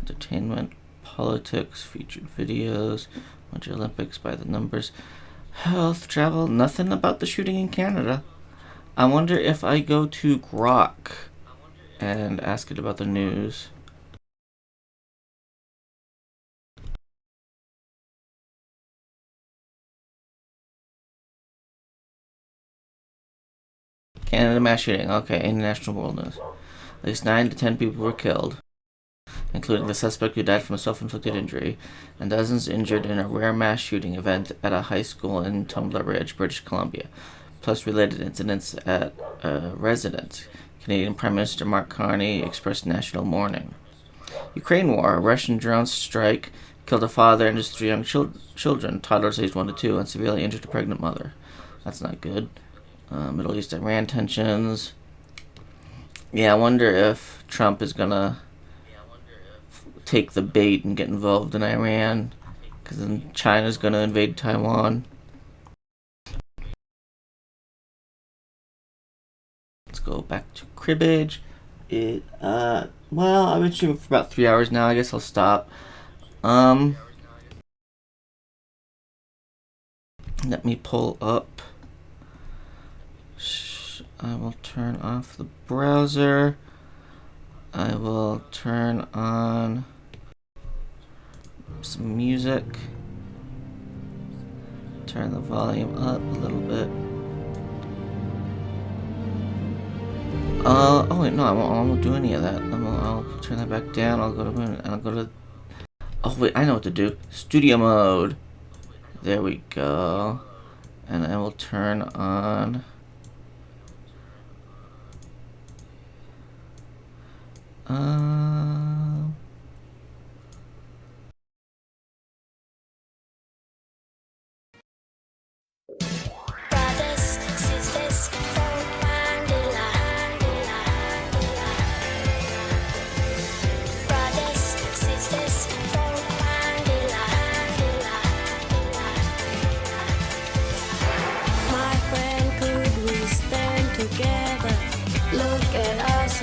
Entertainment, politics, featured videos, Winter Olympics by the numbers, health, travel, nothing about the shooting in Canada. I wonder if I go to Grok and ask it about the news. Canada mass shooting. Okay, international world news. At least 9 to 10 people were killed, including the suspect who died from a self-inflicted injury, and dozens injured in a rare mass shooting event at a high school in Tumbler Ridge, British Columbia, plus related incidents at a residence. Canadian Prime Minister Mark Carney expressed national mourning. Ukraine war. A Russian drone strike killed a father and his 3 young children, toddlers aged 1 to 2, and severely injured a pregnant mother. That's not good. Middle East Iran tensions. Yeah, I wonder if Trump is gonna take the bait and get involved in Iran, because then China's gonna invade Taiwan. Let's go back to cribbage. Well, I've been streaming for about 3 hours now. I guess I'll stop. Let me pull up. I will turn off the browser. I will turn on some music. Turn the volume up a little bit. Oh wait, no, I won't do any of that. I'll turn that back down. I'll go to. Oh wait, I know what to do. Studio mode. There we go. And I will turn on.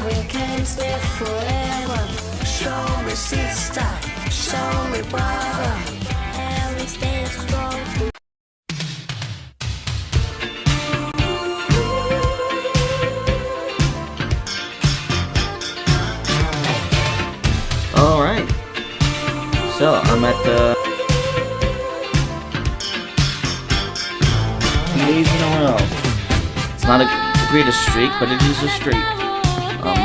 We can stay forever. Show me sister, show me brother, and we stay strong. Alright. So I'm at the 2 days in a row. It's not a greatest streak, but it is a streak.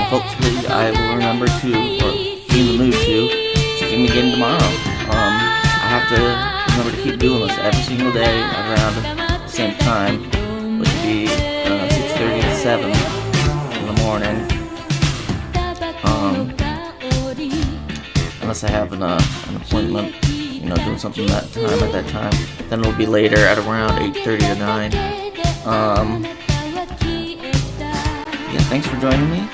Hopefully I will remember to, or be in the mood to stream again tomorrow. I have to remember to keep doing this every single day around the same time, which would be 6:30 to 7 in the morning. Unless I have an appointment, doing something that time at that time. Then it'll be later at around 8:30 to 9. Yeah, thanks for joining me.